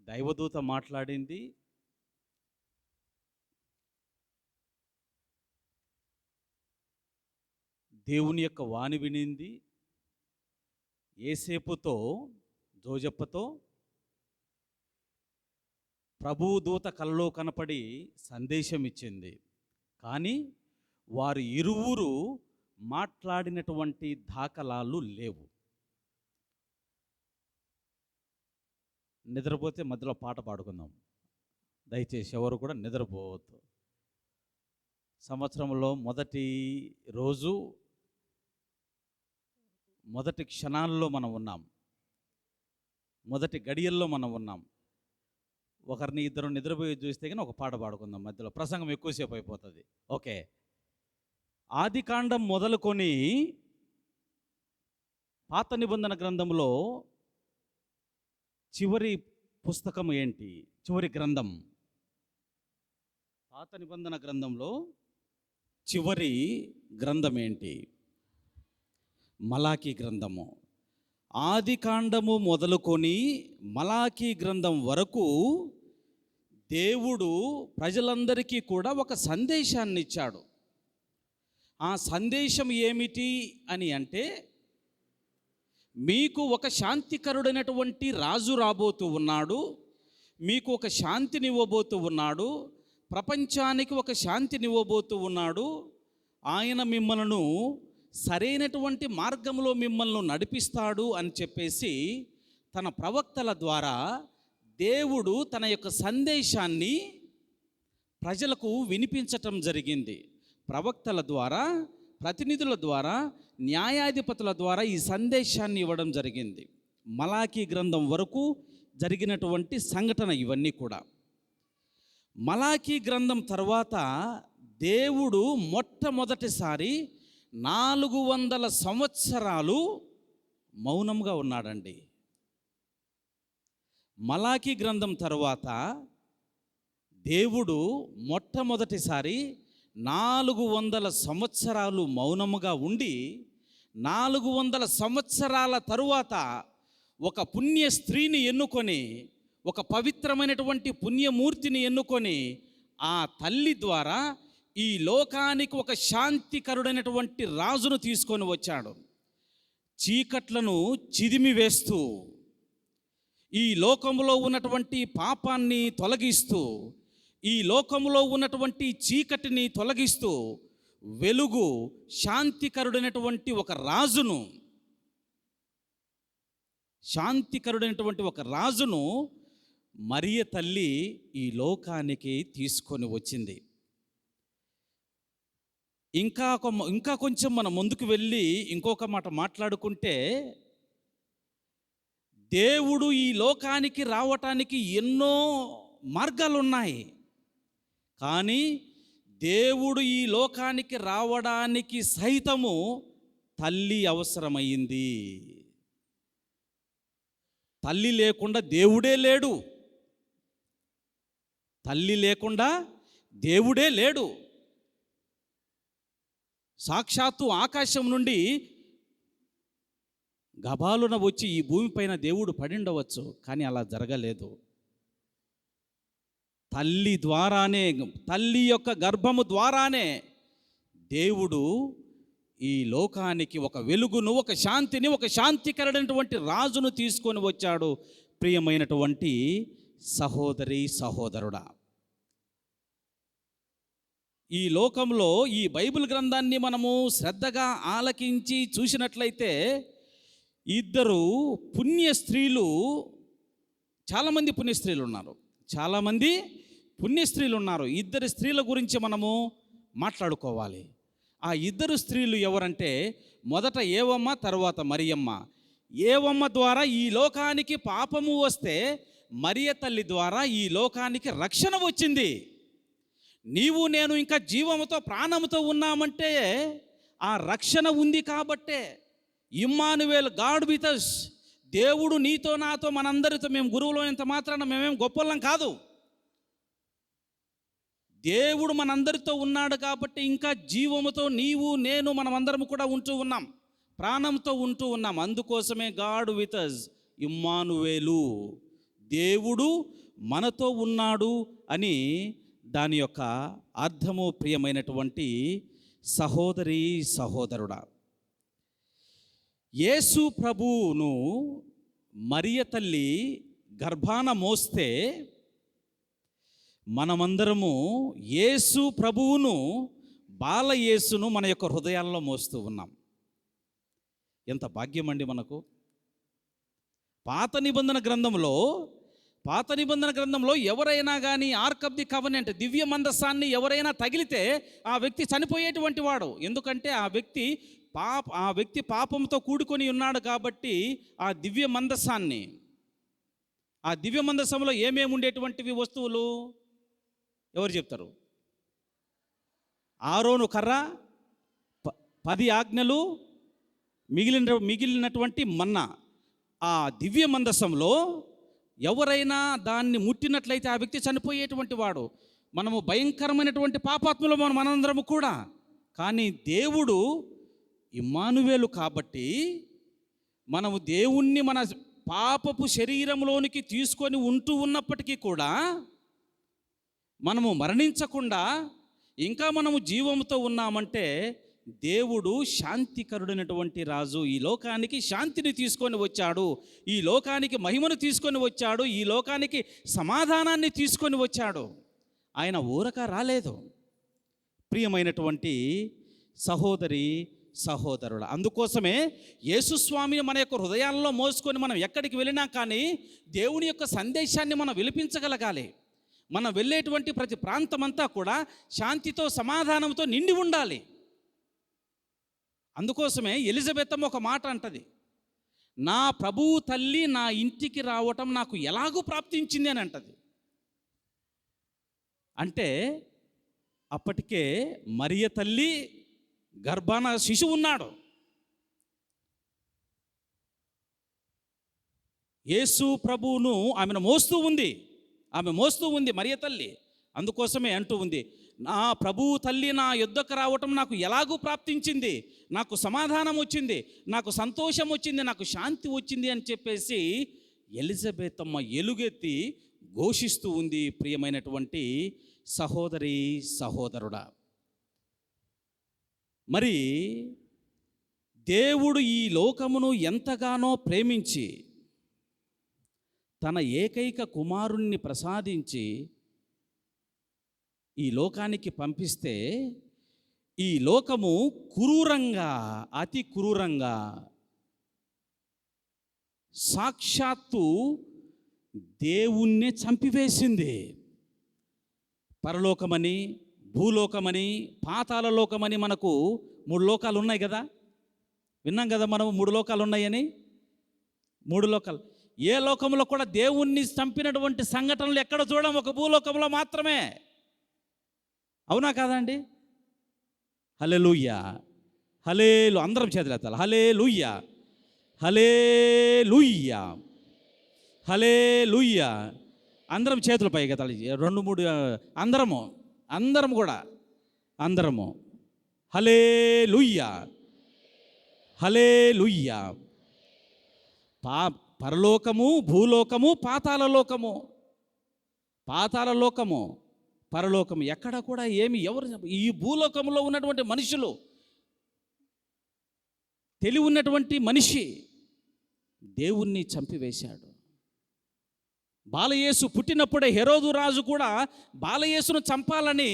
[SPEAKER 5] దైవదూత మాట్లాడింది. దేవుని యొక్క వాణి వినింది. యేసేపుతో, జోజప్పతో ప్రభువు దూత కలలో కనపడి సందేశం ఇచ్చింది. కానీ వారు ఇరువురు మాట్లాడినటువంటి దాఖలాలు లేవు. నిద్రపోతే మధ్యలో పాట పాడుకుందాం, దయచేసి ఎవరు కూడా నిద్రపోవద్దు. సంవత్సరంలో మొదటి రోజు, మొదటి క్షణాల్లో మనం ఉన్నాం, మొదటి గడియల్లో మనం ఉన్నాం. ఒకరిని ఇద్దరు నిద్రపోయి చూస్తే కానీ ఒక పాట పాడుకుందాం, మధ్యలో ప్రసంగం ఎక్కువసేపు అయిపోతుంది. ఓకే, ఆదికాండం మొదలుకొని పాత నిబంధన గ్రంథంలో చివరి పుస్తకం ఏంటి? చివరి గ్రంథం పాత నిబంధన గ్రంథంలో చివరి గ్రంథం ఏంటి? మలాకీ గ్రంథము. ఆదికాండము మొదలుకొని మలాకీ గ్రంథం వరకు దేవుడు ప్రజలందరికీ కూడా ఒక సందేశాన్ని ఇచ్చాడు. ఆ సందేశం ఏమిటి అని అంటే, మీకు ఒక శాంతికరుడైనటువంటి రాజు రాబోతూ ఉన్నాడు, మీకు ఒక శాంతినివ్వబోతూ ఉన్నాడు, ప్రపంచానికి ఒక శాంతినివ్వబోతూ ఉన్నాడు. ఆయన మిమ్మల్ని సరైనటువంటి మార్గంలో మిమ్మల్ని నడిపిస్తాడు అని చెప్పేసి తన ప్రవక్తల ద్వారా దేవుడు తన యొక్క సందేశాన్ని ప్రజలకు వినిపించటం జరిగింది. ప్రవక్తల ద్వారా, ప్రతినిధుల ద్వారా, న్యాయాధిపతుల ద్వారా ఈ సందేశాన్ని ఇవ్వడం జరిగింది. మలాకీ గ్రంథం వరకు జరిగినటువంటి సంఘటన ఇవన్నీ కూడా. మలాకీ గ్రంథం తర్వాత దేవుడు మొట్టమొదటిసారి 400 సంవత్సరాలు మౌనంగా ఉన్నాడండి. మలాకీ గ్రంథం తర్వాత దేవుడు మొట్టమొదటిసారి 400 సంవత్సరాలు మౌనముగా ఉండి, 400 సంవత్సరాల తరువాత ఒక పుణ్య స్త్రీని ఎన్నుకొని, ఒక పవిత్రమైనటువంటి పుణ్యమూర్తిని ఎన్నుకొని ఆ తల్లి ద్వారా ఈ లోకానికి ఒక శాంతికరుడైనటువంటి రాజును తీసుకొని వచ్చాడు. చీకట్లను చిదిమి వేస్తూ, ఈ లోకంలో ఉన్నటువంటి పాపాన్ని తొలగిస్తూ, ఈ లోకంలో ఉన్నటువంటి చీకటిని తొలగిస్తూ వెలుగు, శాంతికరుడైనటువంటి ఒక రాజును, మరియ తల్లి ఈ లోకానికి తీసుకొని వచ్చింది. ఇంకా కొంచెం మనం ముందుకు వెళ్ళి ఇంకొక మాట మాట్లాడుకుంటే, దేవుడు ఈ లోకానికి రావటానికి ఎన్నో మార్గాలు ఉన్నాయి, కానీ దేవుడు ఈ లోకానికి రావడానికి సైతము తల్లి అవసరమైంది. తల్లి లేకుండా దేవుడే లేడు. తల్లి లేకుండా దేవుడే లేడు. సాక్షాత్తు ఆకాశం నుండి గబాలున వచ్చి ఈ భూమిపైన దేవుడు పడిండవచ్చు, కానీ అలా జరగలేదు. తల్లి ద్వారానే, తల్లి యొక్క గర్భము ద్వారానే దేవుడు ఈ లోకానికి ఒక వెలుగును, ఒక శాంతిని, ఒక శాంతికరమైనటువంటి రాజును తీసుకొని వచ్చాడు. ప్రియమైనటువంటి సహోదరి సహోదరుడా, ఈ లోకంలో ఈ బైబిల్ గ్రంథాన్ని మనము శ్రద్ధగా ఆలకించి చూసినట్లయితే, ఇద్దరు పుణ్య స్త్రీలు, చాలామంది పుణ్యస్త్రీలు ఉన్నారు. ఇద్దరు స్త్రీల గురించి మనము మాట్లాడుకోవాలి. ఆ ఇద్దరు స్త్రీలు ఎవరంటే, మొదట ఏవమ్మ, తర్వాత మరియమ్మ. ఏవమ్మ ద్వారా ఈ లోకానికి పాపము వస్తే, మరియ తల్లి ద్వారా ఈ లోకానికి రక్షణ వచ్చింది. నీవు నేను ఇంకా జీవముతో ప్రాణముతో ఉన్నామంటే ఆ రక్షణ ఉంది కాబట్టే. ఇమ్మానువేల్, గాడ్ విత్ us, దేవుడు నీతో నాతో మనందరితో, మేము గురువులో ఇంత మాత్రాన మేమేం గొప్పలం కాదు. దేవుడు మనందరితో ఉన్నాడు కాబట్టి ఇంకా జీవముతో నీవు నేను మనమందరం కూడా ఉంటూ ఉన్నాం, ప్రాణంతో ఉంటూ ఉన్నాం. అందుకోసమే గాడ్ విత్ us, ఇమ్మానువేలు, దేవుడు మనతో ఉన్నాడు అని దాని యొక్క అర్థము. ప్రియమైనటువంటి సహోదరి సహోదరుడా, యేసు ప్రభువును మరియ తల్లి గర్భాన మోస్తే, మనమందరము యేసు ప్రభువును బాలయేసును మన యొక్క హృదయాల్లో మోస్తూ ఉన్నాం. ఎంత భాగ్యం అండి మనకు. పాత నిబంధన గ్రంథంలో ఎవరైనా కానీ ఆర్క్ ఆఫ్ ది కవెనెంట్, దివ్య మందసాన్ని ఎవరైనా తగిలితే ఆ వ్యక్తి చనిపోయేటువంటి వాడు. ఎందుకంటే ఆ వ్యక్తి పాపంతో కూడుకొని ఉన్నాడు కాబట్టి ఆ దివ్య మందసంలో ఏమేమి ఉండేటువంటివి వస్తువులు ఎవరు చెప్తారు? ఆరోను కర్ర, 10 ఆజ్ఞలు, మిగిలినటువంటి మన్నా. ఆ దివ్య మందసంలో ఎవరైనా దాన్ని ముట్టినట్లయితే ఆ వ్యక్తి చనిపోయేటువంటి వాడు. మనము భయంకరమైనటువంటి పాపాత్ములు మనందరము కూడా. కానీ దేవుడు ఇమ్మానువేలు కాబట్టి మనము దేవుణ్ణి మన పాపపు శరీరంలోనికి తీసుకొని ఉంటూ ఉన్నప్పటికీ కూడా మనము మరణించకుండా ఇంకా మనము జీవంతో ఉన్నామంటే దేవుడు శాంతికరుడైనటువంటి రాజు. ఈ లోకానికి శాంతిని తీసుకొని వచ్చాడు, ఈ లోకానికి మహిమను తీసుకొని వచ్చాడు, ఈ లోకానికి సమాధానాన్ని తీసుకొని వచ్చాడు. ఆయన ఊరక రాలేదు. ప్రియమైనటువంటి సహోదరి సహోదరుడు, అందుకోసమే యేసుస్వామిని మన యొక్క హృదయాల్లో మోసుకొని మనం ఎక్కడికి వెళ్ళినా కానీ దేవుని యొక్క సందేశాన్ని మనం వినిపించగలగాలి. మనం వెళ్ళేటువంటి ప్రతి ప్రాంతమంతా కూడా శాంతితో సమాధానంతో నిండి ఉండాలి. అందుకోసమే ఎలిజబెతమ్మ ఒక మాట అంటది, నా ప్రభువు తల్లి నా ఇంటికి రావటం నాకు ఎలాగూ ప్రాప్తించింది అని అంటది. అంటే అప్పటికే మరియ తల్లి గర్భాన శిశువు ఉన్నాడు. యేసు ప్రభువును ఆమెను మోస్తూ ఉంది మరియ తల్లి. అందుకోసమే అంటూ ఉంది, నా ప్రభువు తల్లి నా యుద్ధకు రావటం నాకు ఎలాగూ ప్రాప్తించింది, నాకు సమాధానం వచ్చింది, నాకు సంతోషం వచ్చింది, నాకు శాంతి వచ్చింది అని చెప్పేసి ఎలిజబెతమ్మ ఎలుగెత్తి ఘోషిస్తూ ఉంది. ప్రియమైనటువంటి సహోదరి సహోదరుడా, మరి దేవుడు ఈ లోకమును ఎంతగానో ప్రేమించి తన ఏకైక కుమారుణ్ణి ప్రసాదించి ఈ లోకానికి పంపిస్తే ఈ లోకము క్రూరంగా, అతి క్రూరంగా సాక్షాత్తు దేవుణ్ణి చంపివేసింది. పరలోకమని, భూలోకమని, పాతాళ లోకమని మనకు 3 లోకాలు ఉన్నాయి కదా. విన్నాం కదా మనం 3 లోకాలు ఉన్నాయని. 3 లోకాలు. ఏ లోకంలో కూడా దేవుణ్ణి చంపినటువంటి సంఘటనలు ఎక్కడ చూడడం, ఒక భూలోకంలో మాత్రమే. అవునా కాదండి? హల్లెలూయా, అందరం చేతులెత్తాలి. హల్లెలూయా, హల్లెలూయా, హల్లెలూయా. అందరం చేతులు పైకి ఎత్తాలి. 2-3 అందరము కూడా హల్లెలూయా, హల్లెలూయా. పరలోకము, భూలోకము, పాతాళ లోకము, పరలోకము ఎక్కడ కూడా ఎవరు ఈ భూలోకంలో ఉన్నటువంటి మనుషులు, తెలివి ఉన్నటువంటి మనిషి దేవుణ్ణి చంపివేశాడు. బాలయేసు పుట్టినప్పుడే హెరోదు రాజు కూడా బాలయేసును చంపాలని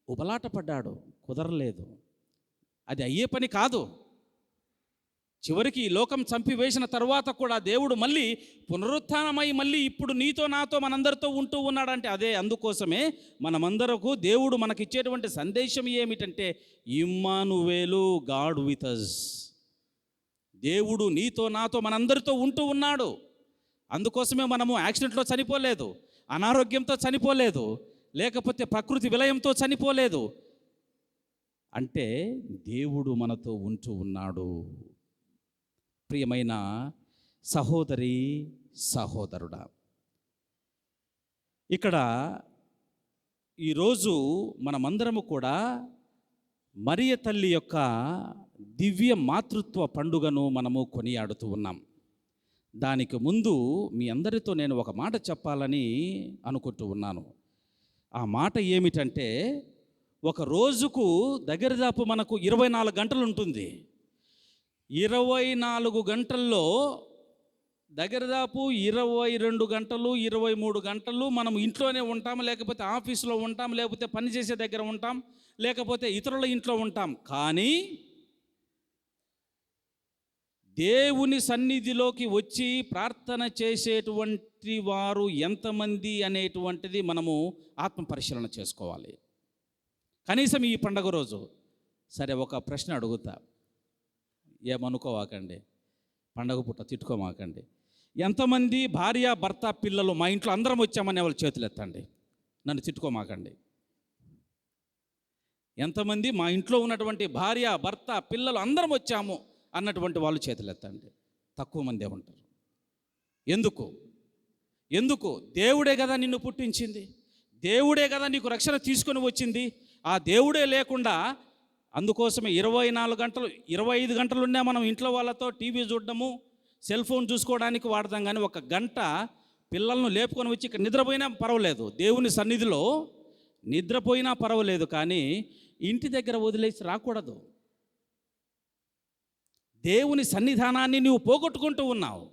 [SPEAKER 5] ఉబలాట పడ్డాడు. కుదరలేదు. అది అయ్యే పని కాదు. చివరికి ఈ లోకం చంపివేసిన తర్వాత కూడా దేవుడు మళ్ళీ పునరుత్థానమై మళ్ళీ ఇప్పుడు నీతో నాతో మనందరితో ఉంటూ ఉన్నాడంటే అదే. అందుకోసమే మనమందరకు దేవుడు మనకిచ్చేటువంటి సందేశం ఏమిటంటే ఇమ్మానువేలు, గాడ్ విత్ us. దేవుడు నీతో నాతో మనందరితో ఉంటూ ఉన్నాడు. అందుకోసమే మనము యాక్సిడెంట్లో చనిపోలేదు, అనారోగ్యంతో చనిపోలేదు, లేకపోతే ప్రకృతి విలయంతో చనిపోలేదు. అంటే దేవుడు మనతో ఉంటూ ఉన్నాడు. ప్రియమైన సహోదరి సహోదరుడా, ఇక్కడ ఈరోజు మనమందరము కూడా మరియ తల్లి యొక్క దివ్య మాతృత్వ పండుగను మనము కొనియాడుతూ ఉన్నాం. దానికి ముందు మీ అందరితో నేను ఒక మాట చెప్పాలని అనుకుంటూ ఉన్నాను. ఆ మాట ఏమిటంటే, ఒక రోజుకు దగ్గరదాపు మనకు 24 గంటలు ఉంటుంది. 24 గంటల్లో దగ్గరదాపు 22 గంటలు 23 గంటలు మనం ఇంట్లోనే ఉంటాం, లేకపోతే ఆఫీసులో ఉంటాం, లేకపోతే పనిచేసే దగ్గర ఉంటాం, లేకపోతే ఇతరుల ఇంట్లో ఉంటాం. కానీ దేవుని సన్నిధిలోకి వచ్చి ప్రార్థన చేసేటువంటి వారు ఎంతమంది అనేటువంటిది మనము ఆత్మ పరిశీలన చేసుకోవాలి. కనీసం ఈ పండగ రోజు సరే ఒక ప్రశ్న అడుగుతా, ఏమనుకోవాకండి, పండగ పుట్ట తిట్టుకోమాకండి. ఎంతమంది భార్య భర్త పిల్లలు మా ఇంట్లో అందరం వచ్చామనే వాళ్ళు చేతులు ఎత్తండి, నన్ను తిట్టుకోమాకండి. ఎంతమంది మా ఇంట్లో ఉన్నటువంటి భార్య భర్త పిల్లలు అందరం వచ్చాము అన్నటువంటి వాళ్ళు చేతులు ఎత్తండి. తక్కువ మందే ఉంటారు. ఎందుకు? దేవుడే కదా నిన్ను పుట్టించింది, దేవుడే కదా నీకు రక్షణ తీసుకొని వచ్చింది. ఆ దేవుడే లేకుండా, అందుకోసమే 24 గంటలు 25 గంటలు ఉన్నా మనం ఇంట్లో వాళ్ళతో టీవీ చూడడము, సెల్ ఫోన్ చూసుకోవడానికి వాడతాం. కానీ ఒక గంట పిల్లలను లేపుకొని వచ్చి ఇక్కడ నిద్రపోయినా పర్వాలేదు, దేవుని సన్నిధిలో నిద్రపోయినా పర్వాలేదు, కానీ ఇంటి దగ్గర వదిలేసి రాకూడదు. దేవుని సన్నిధానాన్ని నీవు పోగొట్టుకుంటూ ఉన్నావు,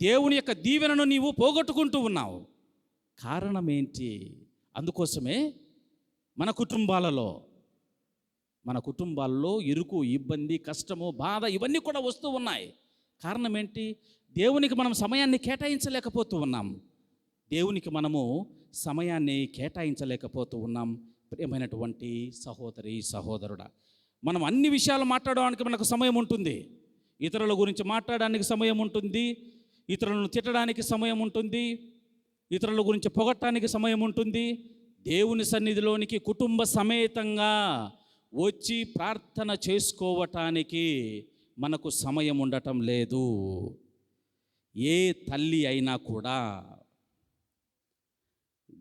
[SPEAKER 5] దేవుని యొక్క దీవెనను నీవు పోగొట్టుకుంటూ ఉన్నావు. కారణం ఏంటి? అందుకోసమే మన కుటుంబాలలో ఇరుకు, ఇబ్బంది, కష్టము, బాధ ఇవన్నీ కూడా వస్తూ ఉన్నాయి. కారణం ఏంటి? దేవునికి మనం సమయాన్ని కేటాయించలేకపోతూ ఉన్నాం. ప్రియమైనటువంటి సహోదరి సహోదరుడా, మనం అన్ని విషయాలు మాట్లాడడానికి మనకు సమయం ఉంటుంది. ఇతరుల గురించి మాట్లాడడానికి సమయం ఉంటుంది, ఇతరులను తిట్టడానికి సమయం ఉంటుంది, ఇతరుల గురించి పొగట్టడానికి సమయం ఉంటుంది. దేవుని సన్నిధిలోనికి కుటుంబ సమేతంగా వచ్చి ప్రార్థన చేసుకోవటానికి మనకు సమయం ఉండటం లేదు. ఏ తల్లి అయినా కూడా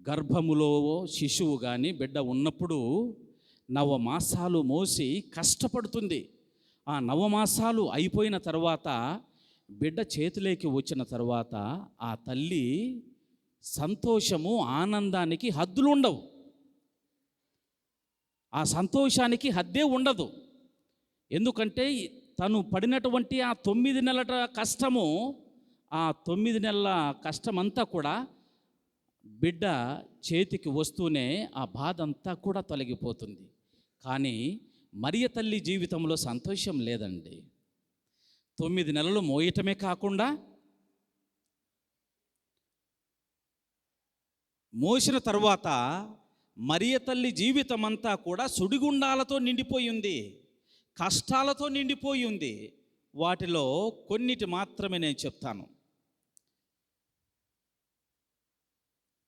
[SPEAKER 5] గర్భములో శిశువు కానీ బిడ్డ ఉన్నప్పుడు నవమాసాలు మోసి కష్టపడుతుంది. ఆ నవమాసాలు అయిపోయిన తర్వాత బిడ్డ చేతిలోకి వచ్చిన తర్వాత ఆ తల్లి సంతోషము, ఆనందానికి హద్దులు ఉండవు. ఆ సంతోషానికి హద్దే ఉండదు. ఎందుకంటే తను పడినటువంటి ఆ 9 నెలల కష్టము, ఆ 9 నెలల కష్టమంతా కూడా బిడ్డ చేతికి వస్తూనే ఆ బాధ అంతా కూడా తొలగిపోతుంది. కానీ మరియ తల్లి జీవితంలో సంతోషం లేదండి. 9 నెలలు మోయటమే కాకుండా మోసిన తర్వాత మరియ తల్లి జీవితం అంతా కూడా సుడిగుండాలతో నిండిపోయి ఉంది, కష్టాలతో నిండిపోయి ఉంది. వాటిలో కొన్నిటి మాత్రమే నేను చెప్తాను.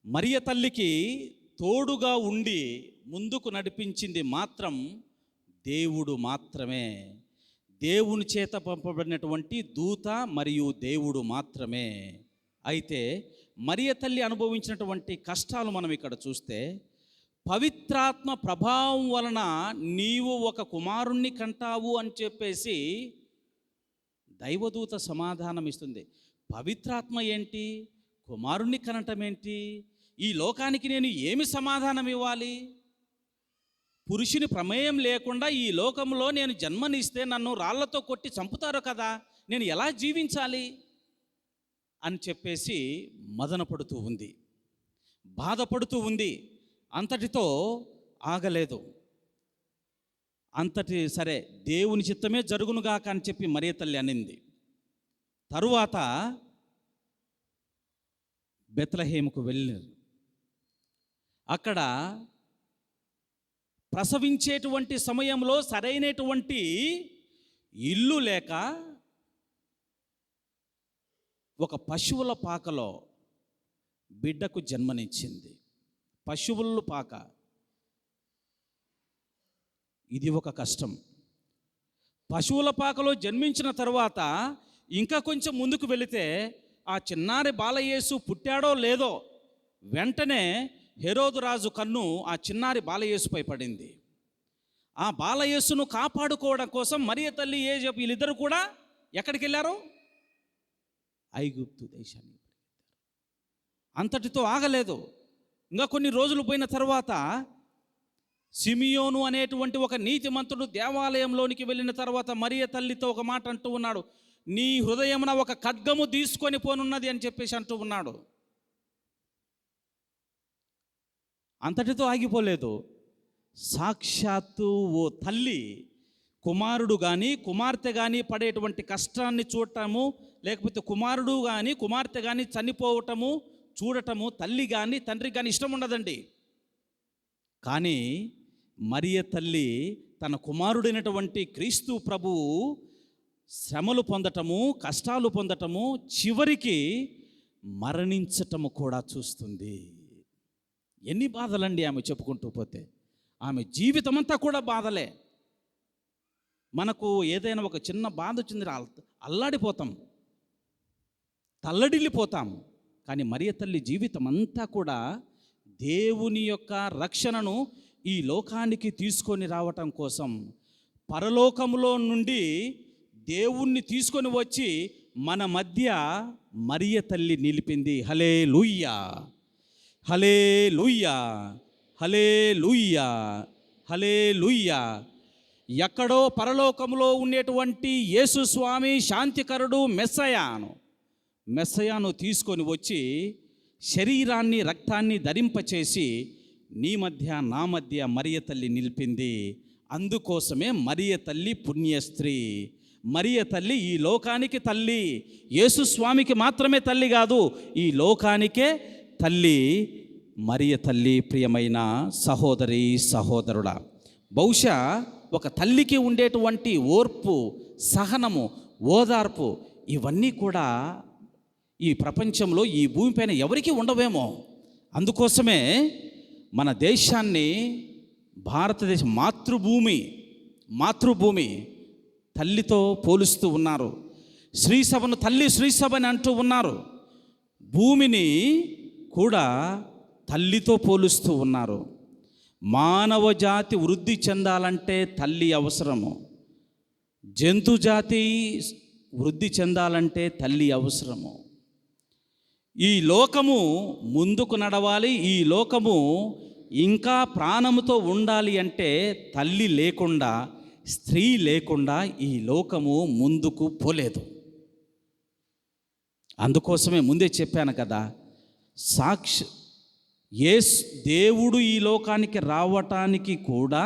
[SPEAKER 5] మరియ తల్లికి తోడుగా ఉండి ముందుకు నడిపించింది మాత్రం దేవుడు మాత్రమే. దేవుని చేత పంపబడినటువంటి దూత మరియు దేవుడు మాత్రమే. అయితే మరియ తల్లి అనుభవించినటువంటి కష్టాలు మనం ఇక్కడ చూస్తే, పవిత్రాత్మ ప్రభావం వలన నీవు ఒక కుమారుణ్ణి కంటావు అని చెప్పేసి దైవదూత సమాధానం ఇస్తుంది. పవిత్రాత్మ ఏంటి, కుమారుణ్ణి కనటం ఏంటి? ఈ లోకానికి నేను ఏమి సమాధానం ఇవ్వాలి? పురుషుని ప్రమేయం లేకుండా ఈ లోకంలో నేను జన్మనిస్తే నన్ను రాళ్లతో కొట్టి చంపుతారు కదా, నేను ఎలా జీవించాలి అని చెప్పేసి మదనపడుతూ ఉంది, బాధపడుతూ ఉంది. అంతటితో ఆగలేదు. సరే దేవుని చిత్తమే జరుగునుగాక అని చెప్పి మరియ తల్లి అనింది. తరువాత బెత్లెహేముకు వెళ్ళారు. అక్కడ ప్రసవించేటువంటి సమయంలో సరైనటువంటి ఇల్లు లేక ఒక పశువుల పాకలో బిడ్డకు జన్మనిచ్చింది. పశువుల పాక, ఇది ఒక కష్టం. పశువుల పాకలో జన్మించిన తర్వాత ఇంకా కొంచెం ముందుకు వెళితే ఆ చిన్నారి బాలయేసు పుట్టాడో లేదో వెంటనే హెరోదు రాజు కన్ను ఆ చిన్నారి బాలయేసుపై పడింది. ఆ బాలయేసును కాపాడుకోవడం కోసం మరియ తల్లి వీళ్ళిద్దరు కూడా ఎక్కడికి వెళ్ళారు? ఐగుప్తు దేశానికి. అంతటితో ఆగలేదు. ఇంకా కొన్ని రోజులు పోయిన తర్వాత సిమియోను అనేటువంటి ఒక నీతిమంతుడు దేవాలయంలోనికి వెళ్ళిన తర్వాత మరియ తల్లితో ఒక మాట అంటూ ఉన్నాడు, నీ హృదయమున ఒక ఖడ్గము తీసుకొని పోనున్నది అని చెప్పేసి అంటూ ఉన్నాడు. అంతటితో ఆగిపోలేదు. సాక్షాత్తు ఓ తల్లి కుమారుడు కానీ కుమార్తె కానీ పడేటువంటి కష్టాన్ని చూడటము, లేకపోతే కుమారుడు కానీ కుమార్తె కానీ చనిపోవటము చూడటము తల్లి కానీ తండ్రి కానీ ఇష్టం ఉండదండి. కానీ మరియ తల్లి తన కుమారుడైనటువంటి క్రీస్తు ప్రభువు శ్రమలు పొందటము, కష్టాలు పొందటము, చివరికి మరణించటము కూడా చూస్తుంది. ఎన్ని బాధలండి ఆమె చెప్పుకుంటూ పోతే. ఆమె జీవితం అంతా కూడా బాధలే. మనకు ఏదైనా ఒక చిన్న బాధ వచ్చింది అల్లాడిపోతాం, తల్లడిల్లిపోతాం. కానీ మరియ తల్లి జీవితం అంతా కూడా దేవుని యొక్క రక్షణను ఈ లోకానికి తీసుకొని రావటం కోసం పరలోకములో నుండి దేవుణ్ణి తీసుకొని వచ్చి మన మధ్య మరియ తల్లి నిలిపింది. హల్లెలూయా, హల్లెలూయా, హల్లెలూయా, హల్లెలూయా. ఎక్కడో పరలోకములో ఉండేటువంటి యేసు స్వామి శాంతికరుడు మెస్సయాను తీసుకొని వచ్చి శరీరాన్ని రక్తాన్ని ధరింపచేసి నీ మధ్య నా మధ్య మరియ తల్లి నిలిపింది. అందుకోసమే మరియ తల్లి పుణ్యస్త్రీ. మరియ తల్లి ఈ లోకానికి తల్లి. యేసు స్వామికి మాత్రమే తల్లి కాదు, ఈ లోకానికే తల్లి మరియ తల్లి. ప్రియమైన సహోదరి సహోదరుడా, బహుశా ఒక తల్లికి ఉండేటువంటి ఓర్పు, సహనము, ఓదార్పు ఇవన్నీ కూడా ఈ ప్రపంచంలో ఈ భూమిపైన ఎవరికీ ఉండవేమో. అందుకోసమే మన దేశాన్ని భారతదేశ మాతృభూమి తల్లితో పోలుస్తూ ఉన్నారు. శ్రీసభను తల్లి శ్రీసభని అంటూ ఉన్నారు. భూమిని కూడా తల్లితో పోలుస్తూ ఉన్నారు. మానవ జాతి వృద్ధి చెందాలంటే తల్లి అవసరము. జంతు జాతి వృద్ధి చెందాలంటే తల్లి అవసరము. ఈ లోకము ముందుకు నడవాలి, ఈ లోకము ఇంకా ప్రాణముతో ఉండాలి అంటే తల్లి లేకుండా, స్త్రీ లేకుండా ఈ లోకము ముందుకు పోలేదు. అందుకోసమే ముందే చెప్పాను కదా, దేవుడు ఈ లోకానికి రావటానికి కూడా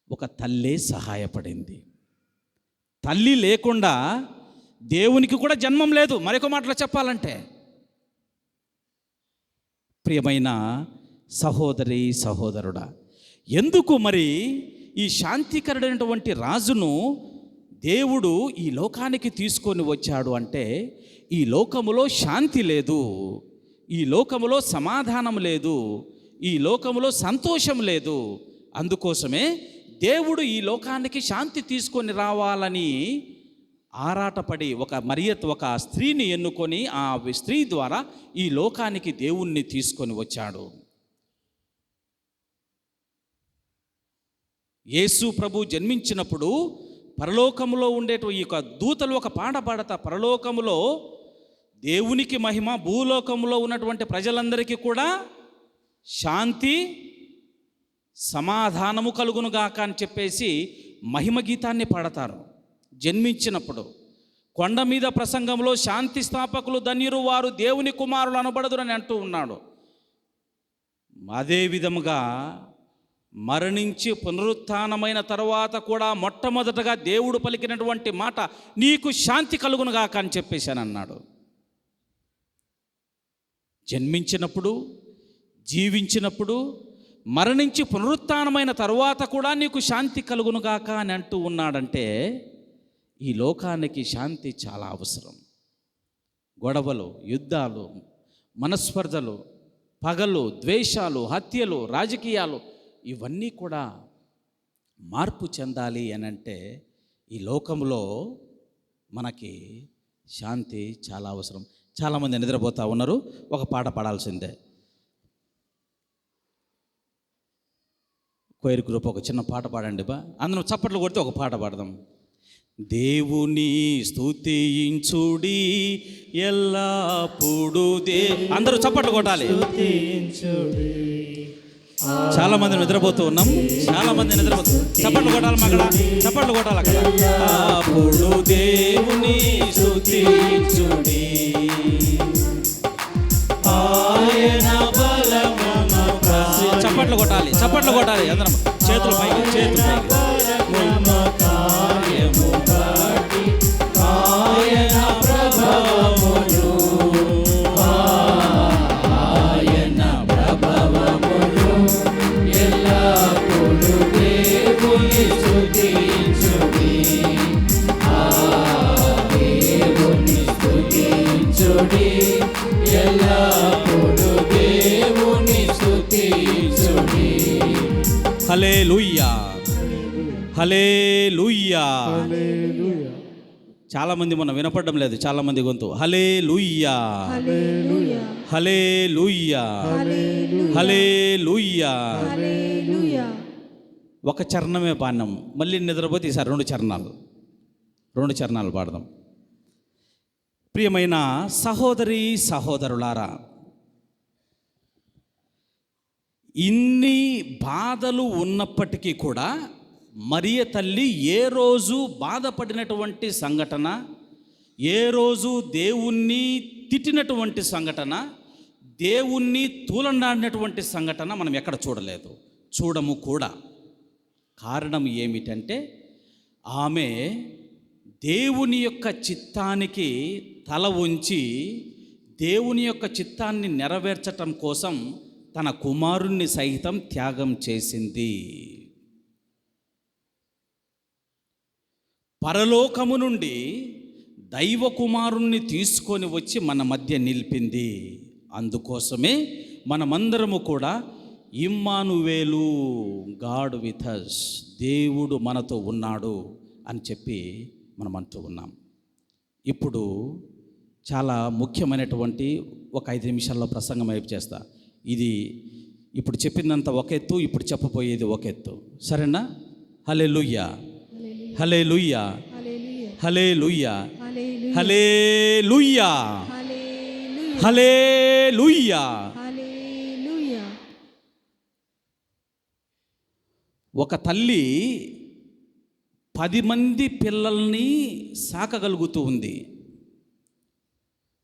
[SPEAKER 5] ఒక తల్లే సహాయపడింది. తల్లి లేకుండా దేవునికి కూడా జన్మం లేదు. మరొక మాటలో చెప్పాలంటే, ప్రియమైన సహోదరి సహోదరుడా, ఎందుకు మరి ఈ శాంతికరుడైనటువంటి రాజును దేవుడు ఈ లోకానికి తీసుకొని వచ్చాడు అంటే, ఈ లోకములో శాంతి లేదు, ఈ లోకములో సమాధానం లేదు, ఈ లోకములో సంతోషం లేదు. అందుకోసమే దేవుడు ఈ లోకానికి శాంతి తీసుకొని రావాలని ఆరాటపడి ఒక స్త్రీని ఎన్నుకొని ఆ స్త్రీ ద్వారా ఈ లోకానికి దేవుణ్ణి తీసుకొని వచ్చాడు. యేసు ప్రభు జన్మించినప్పుడు పరలోకములో ఉండేటువంటి ఈ దూతలు ఒక పాట పాడతా, పరలోకములో దేవునికి మహిమ, భూలోకంలో ఉన్నటువంటి ప్రజలందరికీ కూడా శాంతి సమాధానము కలుగునుగాక అని చెప్పేసి మహిమ గీతాన్ని పాడతారు. జన్మించినప్పుడు కొండ మీద ప్రసంగంలో శాంతి స్థాపకులు ధన్యురు వారు దేవుని కుమారులు అనబడదురని అంటూ ఉన్నాడు. అదే విధముగా మరణించి పునరుత్థానమైన తర్వాత కూడా మొట్టమొదటగా దేవుడు పలికినటువంటి మాట, నీకు శాంతి కలుగునుగాక అని చెప్పేశాను అన్నాడు. జన్మించినప్పుడు, జీవించినప్పుడు, మరణించి పునరుత్థానమైన తర్వాత కూడా నీకు శాంతి కలుగునుగాక అని అంటూ ఉన్నాడంటే, ఈ లోకానికి శాంతి చాలా అవసరం. గొడవలు, యుద్ధాలు, మనస్పర్ధలు, పగలు, ద్వేషాలు, హత్యలు, రాజకీయాలు ఇవన్నీ కూడా మార్పు చెందాలి అని అంటే ఈ లోకంలో మనకి శాంతి చాలా అవసరం. చాలామంది నిద్రపోతూ ఉన్నారు, ఒక పాట పాడాల్సిందే. కోయిర్ గ్రూప్ ఒక చిన్న పాట పాడండి బా, అందరం చప్పట్లు కొడితే ఒక పాట పాడదాం. దేవుని స్తుతించుడి ఎల్లప్పుడు అందరూ చప్పట్లు కొట్టాలి. చాలా మంది నిద్రపోతూ ఉన్నాం, చాలా మంది నిద్రపోతూ. చప్పట్లు కొట్టాలి అక్కడ, చప్పట్లు కొట్టాలి అక్కడ. అప్పుడు దేవుని స్తుతించుడి, ఆయన బలమును చప్పట్లు కొట్టాలి, చప్పట్లు కొట్టాలి అందరం. చేతులు పైకి, చేతులు పైకి. కార్యము బట్టి ఆయన ప్రభావమును, ఆయన ప్రభావమును ఎల్లప్పుడూ దేవుని స్తుతించుడి, దేవుని స్తుతించుడి, ఎల్లప్పుడూ దేవుని స్తుతించుడి. హల్లెలూయా, హల్లెలూయా. చాలా మంది మనం వినపడడం లేదు, చాలా మంది గొంతు హల్లెలూయా,
[SPEAKER 1] హల్లెలూయా,
[SPEAKER 5] హల్లెలూయా, హల్లెలూయా.
[SPEAKER 1] హల్లెలూయా.
[SPEAKER 5] ఒక చరణమే పాడినాం, మళ్ళీ నిద్రపోతే ఈసారి 2 చరణాలు, 2 చరణాలు పాడదాం. ప్రియమైన సహోదరి సహోదరులారా, ఇన్ని బాధలు ఉన్నప్పటికీ కూడా మరియ తల్లి ఏ రోజు బాధపడినటువంటి సంఘటన, ఏ రోజు దేవుణ్ణి తిట్టినటువంటి సంఘటన, దేవుణ్ణి తూలనాడినటువంటి సంఘటన మనం ఎక్కడ చూడలేదు, చూడము కూడా. కారణం ఏమిటంటే ఆమె దేవుని యొక్క చిత్తానికి తల ఉంచి దేవుని యొక్క చిత్తాన్ని నెరవేర్చటం కోసం తన కుమారుణ్ణి సైతం త్యాగం చేసింది. పరలోకము నుండి దైవ కుమారుణ్ణి తీసుకొని వచ్చి మన మధ్య నిలిపింది. అందుకోసమే మనమందరము కూడా ఇమ్మానువేలు, గాడ్ విత్ us, దేవుడు మనతో ఉన్నాడు అని చెప్పి మనం అంటూ ఉన్నాం. ఇప్పుడు చాలా ముఖ్యమైనటువంటి ఒక 5 నిమిషాల్లో ప్రసంగం వైపు చేస్తా. ఇది ఇప్పుడు చెప్పిందంత ఒక ఎత్తు, ఇప్పుడు చెప్పబోయేది ఒక ఎత్తు, సరేనా? హల్లెలూయా, హల్లెలూయా, హల్లెలూయా, హల్లెలూయా, హల్లెలూయా. ఒక తల్లి 10 మంది పిల్లల్ని సాకగలుగుతూ ఉంది.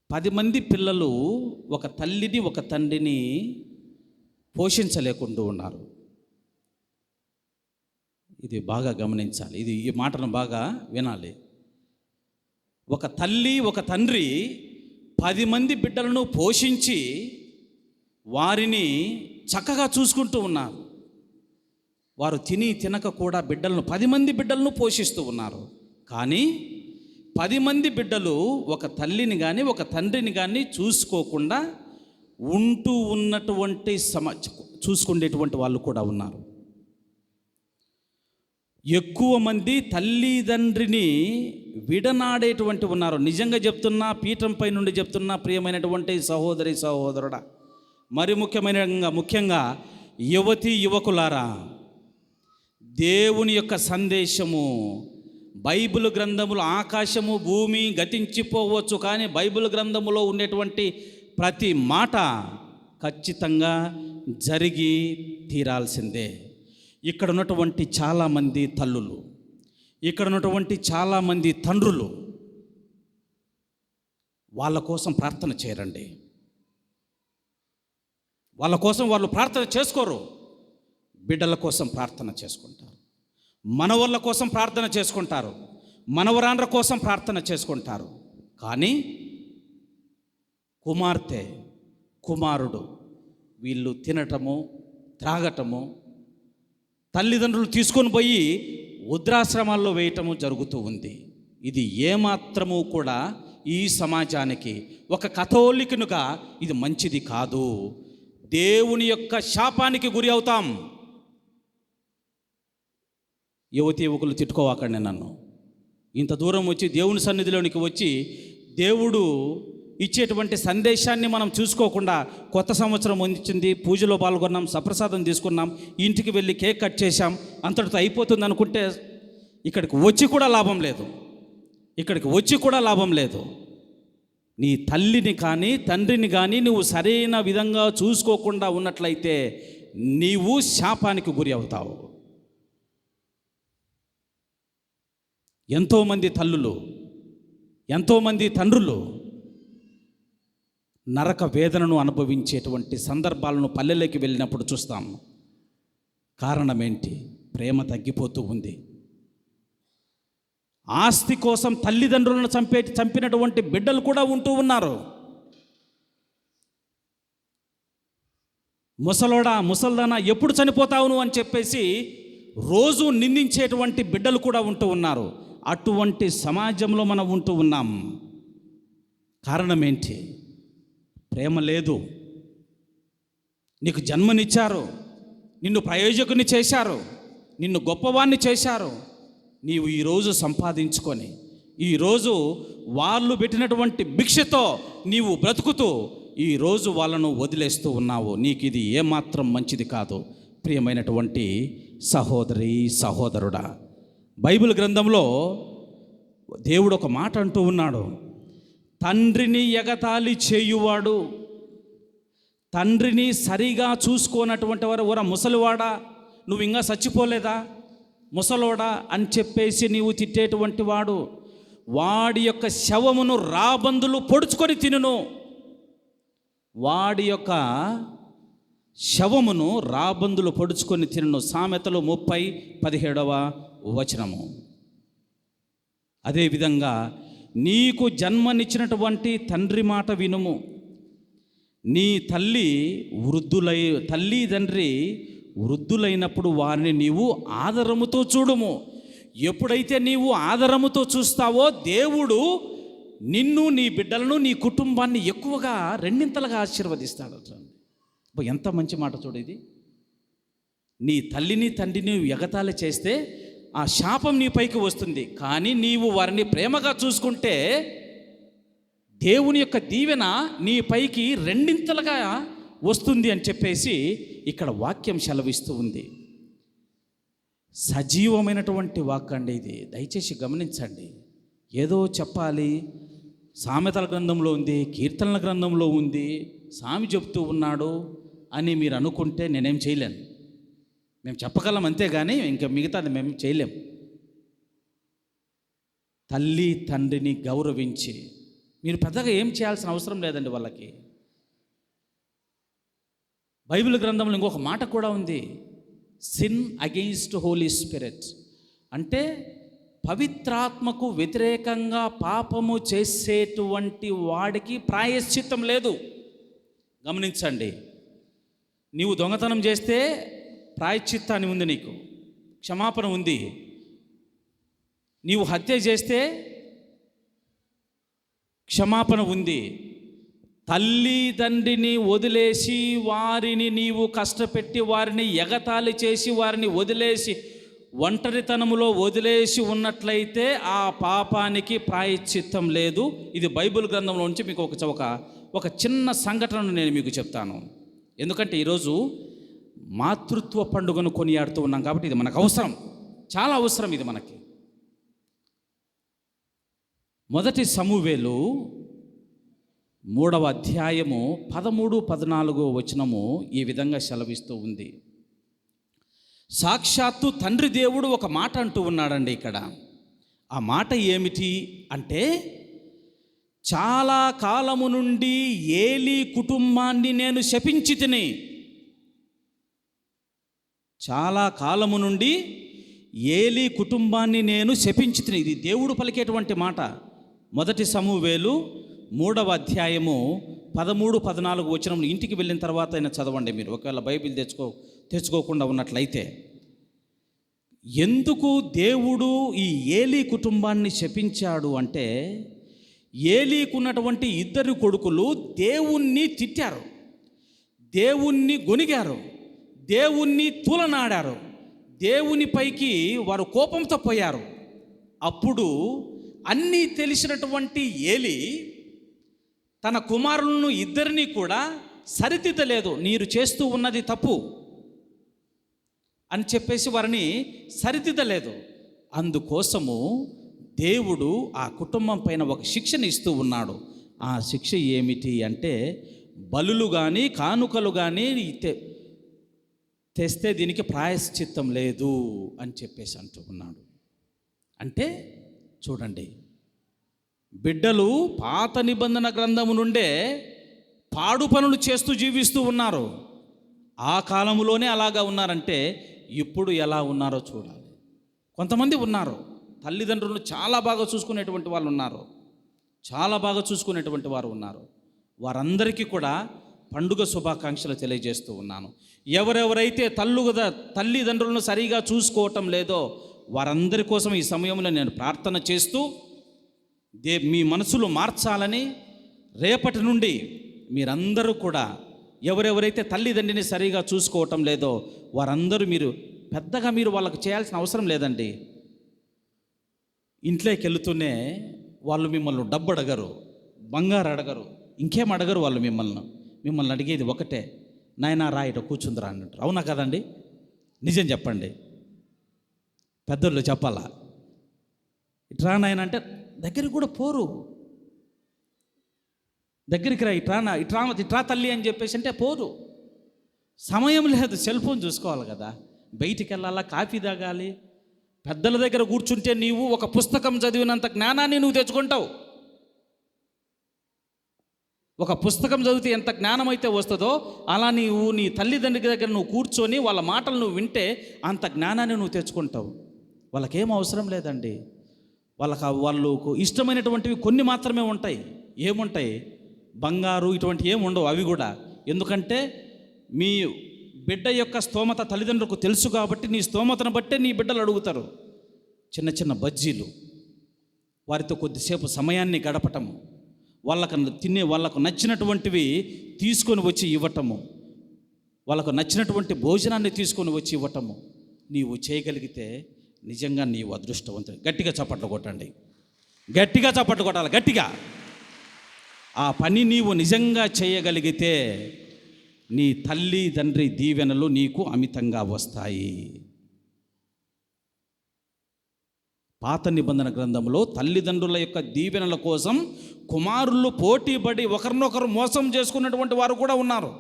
[SPEAKER 5] 10 మంది పిల్లలు ఒక తల్లిని ఒక తండ్రిని పోషించలేకుండా ఉన్నారు. ఇది బాగా గమనించాలి, ఈ మాటను బాగా వినాలి. ఒక తల్లి ఒక తండ్రి 10 మంది బిడ్డలను పోషించి వారిని చక్కగా చూసుకుంటూ ఉన్నారు. వారు తిని తినక కూడా బిడ్డలను 10 మంది బిడ్డలను పోషిస్తూ ఉన్నారు. కానీ 10 మంది బిడ్డలు ఒక తల్లిని కానీ ఒక తండ్రిని కానీ చూసుకోకుండా ఉంటూ ఉన్నటువంటి చూసుకునేటువంటి వాళ్ళు కూడా ఉన్నారు. ఎక్కువ మంది తల్లిదండ్రిని విడనాడేటువంటి ఉన్నారు. నిజంగా చెప్తున్నా, పీఠంపై నుండి చెప్తున్నా, ప్రియమైనటువంటి సహోదరి సహోదరుడా, మరి ముఖ్యంగా యువతి యువకులారా, దేవుని యొక్క సందేశము, బైబిల్ గ్రంథములు, ఆకాశము భూమి గతించిపోవచ్చు, కానీ బైబిల్ గ్రంథములో ఉండేటువంటి ప్రతి మాట ఖచ్చితంగా జరిగి తీరాల్సిందే. ఇక్కడ ఉన్నటువంటి చాలామంది తల్లులు, ఇక్కడ ఉన్నటువంటి చాలామంది తండ్రులు వాళ్ళ కోసం ప్రార్థన చేయరండి. వాళ్ళ కోసం వాళ్ళు ప్రార్థన చేసుకోరు, బిడ్డల కోసం ప్రార్థన చేసుకుంటారు, మనవళ్ళ కోసం ప్రార్థన చేసుకుంటారు, మనవరాండ్ర కోసం ప్రార్థన చేసుకుంటారు. కానీ కుమార్తె కుమారుడు వీళ్ళు తినటము త్రాగటము, తల్లిదండ్రులు తీసుకొని పోయి వృద్ధాశ్రమాల్లో వేయటము జరుగుతూ ఉంది. ఇది ఏమాత్రము కూడా ఈ సమాజానికి, ఒక కథోలికునిగా ఇది మంచిది కాదు. దేవుని యొక్క శాపానికి గురి అవుతాం. యువతి యువకులు తిట్టుకోవాకండి నన్ను. ఇంత దూరం వచ్చి దేవుని సన్నిధిలోనికి వచ్చి దేవుడు ఇచ్చేటువంటి సందేశాన్ని మనం చూసుకోకుండా, కొత్త సంవత్సరం వచ్చింది, పూజలో పాల్గొన్నాం, సప్రసాదం తీసుకున్నాం, ఇంటికి వెళ్ళి కేక్ కట్ చేశాం, అంతటితో అయిపోతుంది అనుకుంటే ఇక్కడికి వచ్చి కూడా లాభం లేదు, ఇక్కడికి వచ్చి కూడా లాభం లేదు. నీ తల్లిని కానీ తండ్రిని కానీ నువ్వు సరైన విధంగా చూసుకోకుండా ఉన్నట్లయితే నీవు శాపానికి గురి అవుతావు. ఎంతోమంది తల్లులు, ఎంతోమంది తండ్రులు నరక వేదనను అనుభవించేటువంటి సందర్భాలను పల్లెలోకి వెళ్ళినప్పుడు చూస్తాం. కారణమేంటి? ప్రేమ తగ్గిపోతూ ఉంది. ఆస్తి కోసం తల్లిదండ్రులను చంపినటువంటి బిడ్డలు కూడా ఉంటూ ఉన్నారు. ముసలోడా, ముసల్దానా, ఎప్పుడు చనిపోతావును అని చెప్పేసి రోజు నిందించేటువంటి బిడ్డలు కూడా ఉంటూ ఉన్నారు. అటువంటి సమాజంలో మనం ఉంటూ ఉన్నాం. కారణం ఏంటి? ప్రేమ లేదు. నీకు జన్మనిచ్చారు, నిన్ను ప్రయోజకుని చేశారు, నిన్ను గొప్పవాణ్ణి చేశారు. నీవు ఈరోజు సంపాదించుకొని ఈరోజు వాళ్ళు పెట్టినటువంటి భిక్షతో నీవు బ్రతుకుతూ ఈరోజు వాళ్ళను వదిలేస్తూ ఉన్నావు. నీకు ఇది ఏమాత్రం మంచిది కాదు. ప్రియమైనటువంటి సహోదరి, సహోదరుడా, బైబిల్ గ్రంథంలో దేవుడు ఒక మాట అంటూ ఉన్నాడు. తండ్రిని ఎగతాళి చేయువాడు, తండ్రిని సరిగా చూసుకోనటువంటి వారు, ఓరా ముసలివాడా, నువ్వు ఇంకా చచ్చిపోలేదా, ముసలోడా అని చెప్పేసి నీవు తిట్టేటువంటి వాడు, వాడి యొక్క శవమును రాబందులు పొడుచుకొని తినును. వాడి యొక్క శవమును రాబందులు పొడుచుకొని తినును. సామెతలు 30:17 అదేవిధంగా నీకు జన్మనిచ్చినటువంటి తండ్రి మాట వినుము. నీ తల్లి తండ్రి వృద్ధులైనప్పుడు వారిని నీవు ఆదరముతో చూడుము. ఎప్పుడైతే నీవు ఆదరముతో చూస్తావో దేవుడు నిన్ను, నీ బిడ్డలను, నీ కుటుంబాన్ని ఎక్కువగా రెండింతలుగా ఆశీర్వదిస్తాడు. ఎంత మంచి మాట చూడు ఇది. నీ తల్లిని తండ్రిని ఎగతాళి చేస్తే ఆ శాపం నీ పైకి వస్తుంది. కానీ నీవు వారిని ప్రేమగా చూసుకుంటే దేవుని యొక్క దీవెన నీ పైకి రెండింతలుగా వస్తుంది అని చెప్పేసి ఇక్కడ వాక్యం సెలవిస్తూ ఉంది. సజీవమైనటువంటి వాక్యం అండి ఇది. దయచేసి గమనించండి. ఏదో చెప్పాలి, సామెతల గ్రంథంలో ఉంది, కీర్తనల గ్రంథంలో ఉంది, స్వామి చెప్తూ ఉన్నాడు అని మీరు అనుకుంటే నేనేం చేయలేను. మేము చెప్పగలం అంతేగాని ఇంకా మిగతాది మేము చేయలేం. తల్లి తండ్రిని గౌరవించి మీరు పెద్దగా ఏం చేయాల్సిన అవసరం లేదండి వాళ్ళకి. బైబిల్ గ్రంథంలో ఇంకొక మాట కూడా ఉంది, సిన్ అగెయిన్స్ట్ హోలీ స్పిరిట్. అంటే పవిత్రాత్మకు వ్యతిరేకంగా పాపము చేసేటువంటి వాడికి ప్రాయశ్చిత్తం లేదు. గమనించండి, నీవు దొంగతనం చేస్తే ప్రాయశ్చిత్తాన్ని ఉంది, నీకు క్షమాపణ ఉంది. నీవు హత్య చేస్తే క్షమాపణ ఉంది. తల్లి తండ్రిని వదిలేసి వారిని నీవు కష్టపెట్టి వారిని ఎగతాళి చేసి వారిని వదిలేసి ఒంటరితనములో వదిలేసి ఉన్నట్లయితే ఆ పాపానికి ప్రాయశ్చిత్తం లేదు. ఇది బైబిల్ గ్రంథంలో నుంచి మీకు ఒక చిన్న సంఘటనను నేను మీకు చెప్తాను. ఎందుకంటే ఈరోజు మాతృత్వ పండుగను కొనియాడుతూ ఉన్నాం కాబట్టి ఇది మనకు అవసరం, చాలా అవసరం ఇది మనకి. 1 సమూవేలు 3వ అధ్యాయము 13-14 ఈ విధంగా సెలవిస్తూ ఉంది. సాక్షాత్తు తండ్రి దేవుడు ఒక మాట అంటూ ఉన్నాడండి ఇక్కడ. ఆ మాట ఏమిటి అంటే, చాలా కాలము నుండి ఏలీ కుటుంబాన్ని నేను శపించి తిని. చాలా కాలము నుండి ఏలీ కుటుంబాన్ని నేను శపించి తిని. ఇది దేవుడు పలికేటువంటి మాట. 1 సమూవేలు 3వ అధ్యాయము 13-14 ఇంటికి వెళ్ళిన తర్వాత అయినా చదవండి మీరు, ఒకవేళ బైబిల్ తెచ్చుకోకుండా ఉన్నట్లయితే. ఎందుకు దేవుడు ఈ ఏలీ కుటుంబాన్ని శపించాడు అంటే, ఏలీకున్నటువంటి 2 కొడుకులు దేవుణ్ణి తిట్టారు, దేవుణ్ణి గొనిగారు, దేవుణ్ణి తూలనాడారు, దేవునిపైకి వారు కోపంతో పోయారు. అప్పుడు అన్నీ తెలిసినటువంటి ఏలీ తన కుమారులను 2 కూడా సరిదిద్దలేదు. మీరు చేస్తూ ఉన్నది తప్పు అని చెప్పేసి వారిని సరిదిద్దలేదు. అందుకోసము దేవుడు ఆ కుటుంబం పైన ఒక శిక్షను ఇస్తూ ఉన్నాడు. ఆ శిక్ష ఏమిటి అంటే, బలులు కానీ కానుకలు కానీ తెస్తే దీనికి ప్రాయశ్చిత్తం లేదు అని చెప్పేసి అంటూ ఉన్నాడు. అంటే చూడండి, బిడ్డలు పాత నిబంధన గ్రంథము నుండే పాడు పనులు చేస్తూ జీవిస్తూ ఉన్నారు. ఆ కాలంలోనే అలాగా ఉన్నారంటే ఇప్పుడు ఎలా ఉన్నారో చూడాలి. కొంతమంది ఉన్నారు, తల్లిదండ్రులను చాలా బాగా చూసుకునేటువంటి వాళ్ళు ఉన్నారు, చాలా బాగా చూసుకునేటువంటి వారు ఉన్నారు. వారందరికీ కూడా పండుగ శుభాకాంక్షలు తెలియజేస్తూ ఉన్నాను. ఎవరెవరైతే తల్లిదండ్రులను సరిగా చూసుకోవటం లేదో వారందరి కోసం ఈ సమయంలో నేను ప్రార్థన చేస్తూ మీ మనసులు మార్చాలని, రేపటి నుండి మీరందరూ కూడా ఎవరెవరైతే తల్లిదండ్రిని సరిగా చూసుకోవటం లేదో వారందరూ మీరు వాళ్ళకు చేయాల్సిన అవసరం లేదండి. ఇంట్లోకి వెళుతూనే వాళ్ళు మిమ్మల్ని డబ్బు అడగరు, బంగారు అడగరు, ఇంకేం అడగరు. వాళ్ళు మిమ్మల్ని అడిగేది ఒకటే, నాయనా రా ఇట కూర్చుందిరా అన్నట్టు. అవునా కదండి? నిజం చెప్పండి, పెద్దోళ్ళు చెప్పాలా. ఇట్రా నాయన అంటే దగ్గరికి కూడా పోరు. దగ్గరికి రా, ఇట్రా తల్లి అని చెప్పేసి అంటే పోరు. సమయం లేదు, సెల్ ఫోన్ చూసుకోవాలి కదా, బయటికి వెళ్ళాలా, కాఫీ తాగాలి. పెద్దల దగ్గర కూర్చుంటే నీవు ఒక పుస్తకం చదివినంత జ్ఞానాన్ని నువ్వు తెచ్చుకుంటావు. ఒక పుస్తకం చదివితే ఎంత జ్ఞానం అయితే వస్తుందో అలా నీవు నీ తల్లిదండ్రుల దగ్గర నువ్వు కూర్చొని వాళ్ళ మాటలు నువ్వు వింటే అంత జ్ఞానాన్ని నువ్వు తెచ్చుకుంటావు. వాళ్ళకేం అవసరం లేదండి. వాళ్ళకు ఇష్టమైనటువంటివి కొన్ని మాత్రమే ఉంటాయి. ఏముంటాయి? బంగారు ఇటువంటి ఏమి ఉండవు అవి కూడా. ఎందుకంటే మీ బిడ్డ యొక్క స్తోమత తల్లిదండ్రులకు తెలుసు కాబట్టి నీ స్తోమతను బట్టే నీ బిడ్డలు అడుగుతారు. చిన్న చిన్న బజ్జీలు, వారితో కొద్దిసేపు సమయాన్ని గడపటము, వాళ్ళకు నచ్చినటువంటివి తీసుకొని వచ్చి ఇవ్వటము, వాళ్ళకు నచ్చినటువంటి భోజనాన్ని తీసుకొని వచ్చి ఇవ్వటము నీవు చేయగలిగితే నిజంగా నీవు అదృష్టవంతుడు. గట్టిగా చప్పట్లు కొట్టండి, గట్టిగా చప్పట్లు కొట్టాలి, గట్టిగా. ఆ పని నీవు నిజంగా చేయగలిగితే నీ తల్లి తండ్రి దీవెనలు నీకు అమితంగా వస్తాయి. పాత నిబంధన గ్రంథంలో తల్లిదండ్రుల యొక్క దీవెనల కోసం కుమారులు పోటీపడి ఒకరినొకరు మోసం చేసుకున్నటువంటి వారు కూడా ఉన్నారు.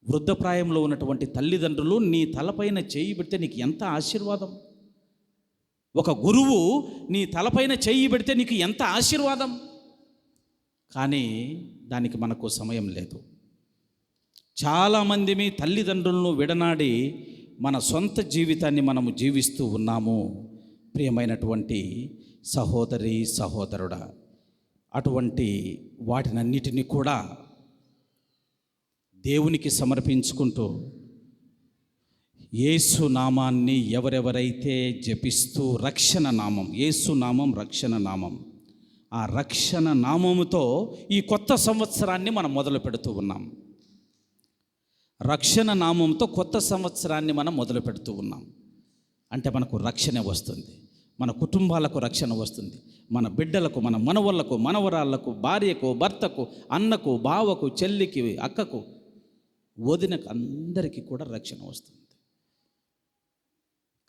[SPEAKER 5] వృద్ధప్రాయంలో ఉన్నటువంటి తల్లిదండ్రులు నీ తలపైన చేయి పెడితే నీకు ఎంత ఆశీర్వాదం. ఒక గురువు నీ తలపైన చేయి పెడితే నీకు ఎంత ఆశీర్వాదం. కానీ దానికి మనకు సమయం లేదు. చాలామంది మీ తల్లిదండ్రులను విడనాడి మన సొంత జీవితాన్ని మనము జీవిస్తూ ఉన్నాము. ప్రియమైనటువంటి సహోదరి సహోదరుడా, అటువంటి వాటినన్నిటినీ కూడా దేవునికి సమర్పించుకుంటూ యేసు నామాన్ని ఎవరెవరైతే జపిస్తూ రక్షణ నామం, యేసు నామం రక్షణ నామం, ఆ రక్షణ నామముతో ఈ కొత్త సంవత్సరాన్ని మనం మొదలు పెడుతూ ఉన్నాం. రక్షణ నామంతో కొత్త సంవత్సరాన్ని మనం మొదలు పెడుతూ ఉన్నాం. అంటే మనకు రక్షణ వస్తుంది, మన కుటుంబాలకు రక్షణ వస్తుంది, మన బిడ్డలకు, మన మనవళ్ళకు, మనవరాళ్లకు, భార్యకు, భర్తకు, అన్నకు, బావకు, చెల్లికి, అక్కకు, వదినకు, అందరికీ కూడా రక్షణ వస్తుంది.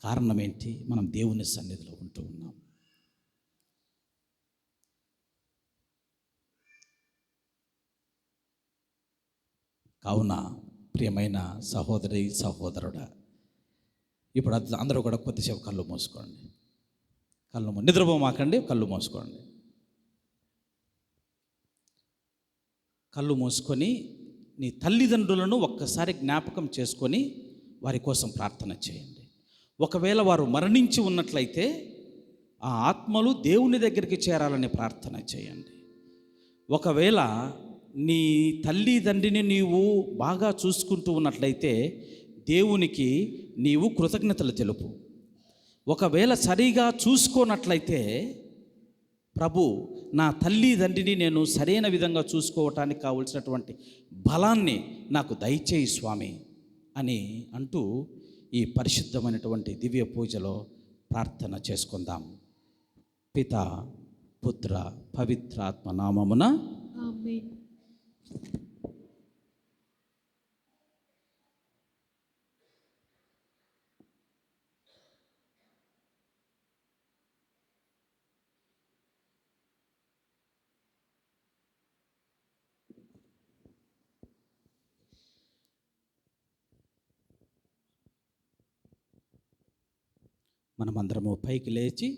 [SPEAKER 5] కారణం ఏంటి? మనం దేవుని సన్నిధిలో ఉంటూ ఉన్నాం. కావున ప్రియమైన సహోదరి సహోదరుడా, ఇప్పుడు అందరూ కూడా కొద్దిసేపు కళ్ళు మూసుకోండి. నిద్రపోమాకండి, కళ్ళు మూసుకోండి. కళ్ళు మూసుకొని నీ తల్లిదండ్రులను ఒక్కసారి జ్ఞాపకం చేసుకొని వారి కోసం ప్రార్థన చేయండి. ఒకవేళ వారు మరణించి ఉన్నట్లయితే ఆ ఆత్మలు దేవుని దగ్గరికి చేరాలని ప్రార్థన చేయండి. ఒకవేళ నీ తల్లిదండ్రిని నీవు బాగా చూసుకుంటూ ఉన్నట్లయితే దేవునికి నీవు కృతజ్ఞతలు తెలుపు. ఒకవేళ సరిగా చూసుకోనట్లయితే, ప్రభు నా తల్లిదండ్రిని నేను సరైన విధంగా చూసుకోవటానికి కావలసినటువంటి బలాన్ని నాకు దయచేయి స్వామి అని అంటూ ఈ పరిశుద్ధమైనటువంటి దివ్య పూజలో ప్రార్థన చేసుకుందాం. పిత పుత్ర పవిత్రాత్మ నామమున
[SPEAKER 1] ఆమేన్.
[SPEAKER 5] మనమందరము పైకి లేచి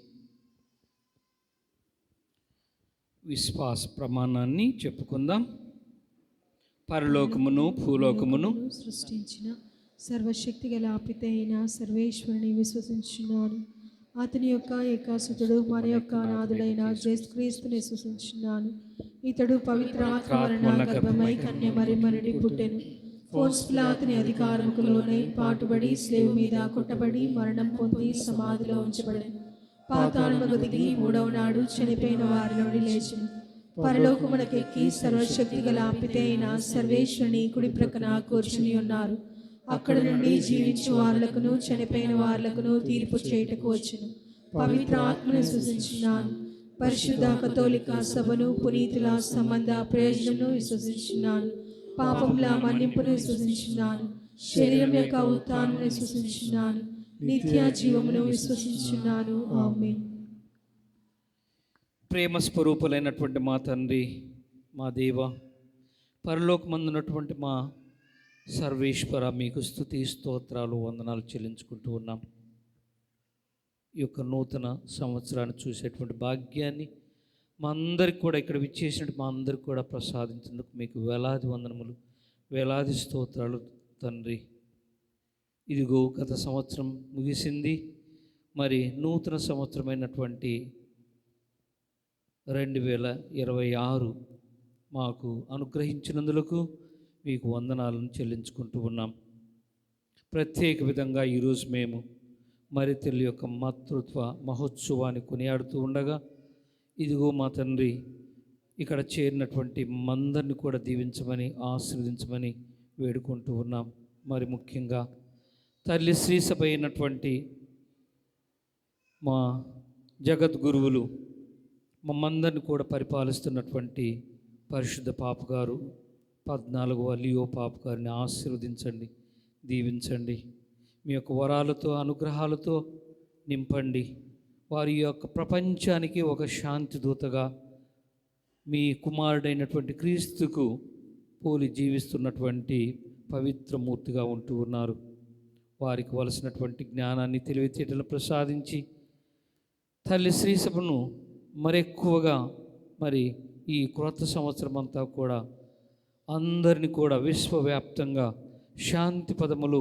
[SPEAKER 3] విశ్వాస ప్రమాణాన్ని చెప్పుకుందాం. పరలోకమును భూలోకమును
[SPEAKER 1] సృష్టించిన సర్వశక్తి గల పిత అయిన సర్వేశ్వరుని విశ్వసించున్నాను. అతని యొక్క ఏకసుతుడు మన యొక్క నాథుడైన యేసుక్రీస్తుని విశ్వసించున్నాను. ఇతడు పవిత్ర ఆత్మ వలన గర్భమై కన్య మరిమరిని పుట్టెను. పోన్స్పిలా అతని అధికారముకు లోనై పాటుబడి స్లేవ్ మీద కొట్టబడి మరణం పొంది సమాధిలో ఉంచబడెను. పాతాళమునకు దిగి మూడవ నాడు చనిపోయిన వారి నుండి లేచెను. పరలోకమునకెక్కి సర్వశక్తి గల పిత అయిన సర్వేశ్వరుని కుడి ప్రక్కన కూర్చుని ఉన్నారు. అక్కడ నుండి జీవించు వారులకును చనిపోయిన వారులకును తీర్పు చేయుటకు వచ్చును. పవిత్ర ఆత్మను విశ్వసించున్నాను. పరిశుద్ధ కథోలిక సభను పునీతుల సంబంధ ప్రయోజనమును విశ్వసించున్నాను. పాపముల మన్నింపును విశ్వసించున్నాను. శరీరం యొక్క ఉత్థానమును విశ్వసించున్నాను. నిత్య జీవమును విశ్వసించున్నాను. ఆమేన్.
[SPEAKER 3] ప్రేమ స్వరూపులైనటువంటి మా తండ్రి, మా దేవ, పరలోకమందున్నటువంటి మా సర్వేశ్వర, మీకు స్తుతి స్తోత్రాలు వందనాలు చెల్లించుకుంటూ ఉన్నాం. ఈ యొక్క నూతన సంవత్సరాన్ని చూసేటువంటి భాగ్యాన్ని మా అందరికి కూడా, ఇక్కడ విచ్చేసినట్టు మా అందరికి కూడా ప్రసాదించేందుకు మీకు వేలాది వందనములు, వేలాది స్తోత్రాలు తండ్రి. ఇదిగో గత సంవత్సరం ముగిసింది. మరి నూతన సంవత్సరమైనటువంటి 2026 మాకు అనుగ్రహించినందులకు మీకు వందనాలను చెల్లించుకుంటూ ఉన్నాం. ప్రత్యేక విధంగా ఈరోజు మేము మరి తల్లి యొక్క మాతృత్వ మహోత్సవాన్ని కొనియాడుతూ ఉండగా, ఇదిగో మా తండ్రి, ఇక్కడ చేరినటువంటి మందరిని కూడా దీవించమని ఆశీర్వదించమని వేడుకుంటూ ఉన్నాం. మరి ముఖ్యంగా తల్లి శ్రీ సభ అయినటువంటి మా జగద్గురువులు, మమ్మందరిని కూడా పరిపాలిస్తున్నటువంటి పరిశుద్ధ పాపగారు 14వ లియో పాపగారిని ఆశీర్వదించండి, దీవించండి. మీ యొక్క వరాలతో అనుగ్రహాలతో నింపండి. వారి యొక్క ప్రపంచానికి ఒక శాంతి దూతగా, మీ కుమారుడైనటువంటి క్రీస్తుకు పోలి జీవిస్తున్నటువంటి పవిత్రమూర్తిగా ఉంటూ ఉన్నారు. వారికి వలసినటువంటి జ్ఞానాన్ని, తెలివితేటలు ప్రసాదించి తల్లి శ్రీ సభను మరెక్కువగా మరి ఈ క్రొత్త సంవత్సరం అంతా కూడా అందరినీ కూడా విశ్వవ్యాప్తంగా శాంతి పదములు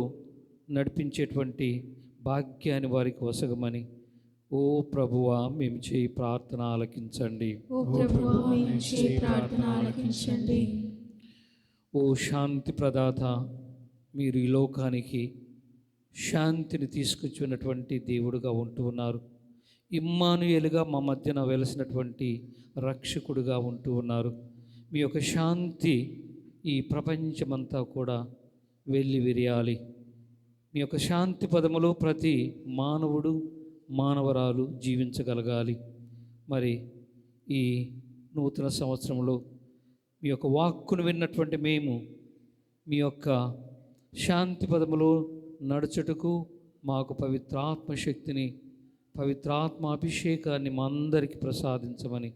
[SPEAKER 3] నడిపించేటువంటి భాగ్యాన్ని వారికి వసగమని, ఓ ప్రభువా మేము చేయి ప్రార్థన ఆలకించండి.
[SPEAKER 1] ఓ ప్రభువా మేము చేయి ప్రార్థన ఆలకించండి.
[SPEAKER 3] ఓ శాంతి ప్రదాత, మీరు ఈ లోకానికి శాంతిని తీసుకొచ్చినటువంటి దేవుడుగా ఉంటూ ఉన్నారు. ఇమ్మానుయేలుగా మా మధ్యన వెలసినటువంటి రక్షకుడుగా ఉంటూ ఉన్నారు. మీ యొక్క శాంతి ఈ ప్రపంచమంతా కూడా వెళ్ళి విరియాలి. మీ యొక్క శాంతి పదములో ప్రతి మానవుడు, మానవరాలు జీవించగలగాలి. మరి ఈ నూతన సంవత్సరంలో మీ యొక్క వాక్కును విన్నటువంటి మేము మీ యొక్క శాంతి పదములో నడుచుటకు మాకు పవిత్రాత్మశక్తిని, పవిత్రాత్మ అభిషేకాన్ని మా అందరికీ ప్రసాదించమని,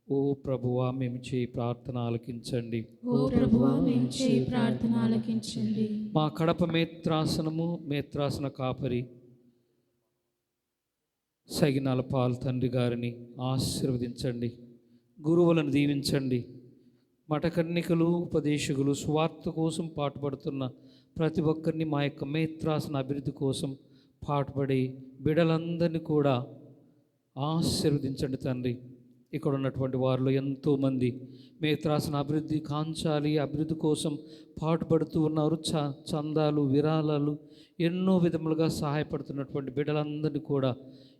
[SPEAKER 3] ఓ ప్రభువా మేము చేయి ప్రార్థన ఆలకించండి.
[SPEAKER 1] ఓ ప్రభువా మేము చేయి ప్రార్థన ఆలకించండి.
[SPEAKER 3] మా కడప మేత్రాసన కాపరి సగినాల పాల్ తండ్రి గారిని ఆశీర్వదించండి. గురువులను దీవించండి. మఠకన్నికలు, ఉపదేశకులు, స్వార్థ కోసం పాటుపడుతున్న ప్రతి ఒక్కరిని, మా యొక్క మేత్రాసన అభివృద్ధి కోసం పాటుపడి బిడలందరినీ కూడా ఆశీర్వదించండి తండ్రి. ఇక్కడ ఉన్నటువంటి వారిలో ఎంతోమంది మేత్రాసన అభివృద్ధి కాంచాలి, అభివృద్ధి కోసం పాటుపడుతూ ఉన్నారు. చందాలు, విరాళాలు, ఎన్నో విధములుగా సహాయపడుతున్నటువంటి బిడ్డలందరినీ కూడా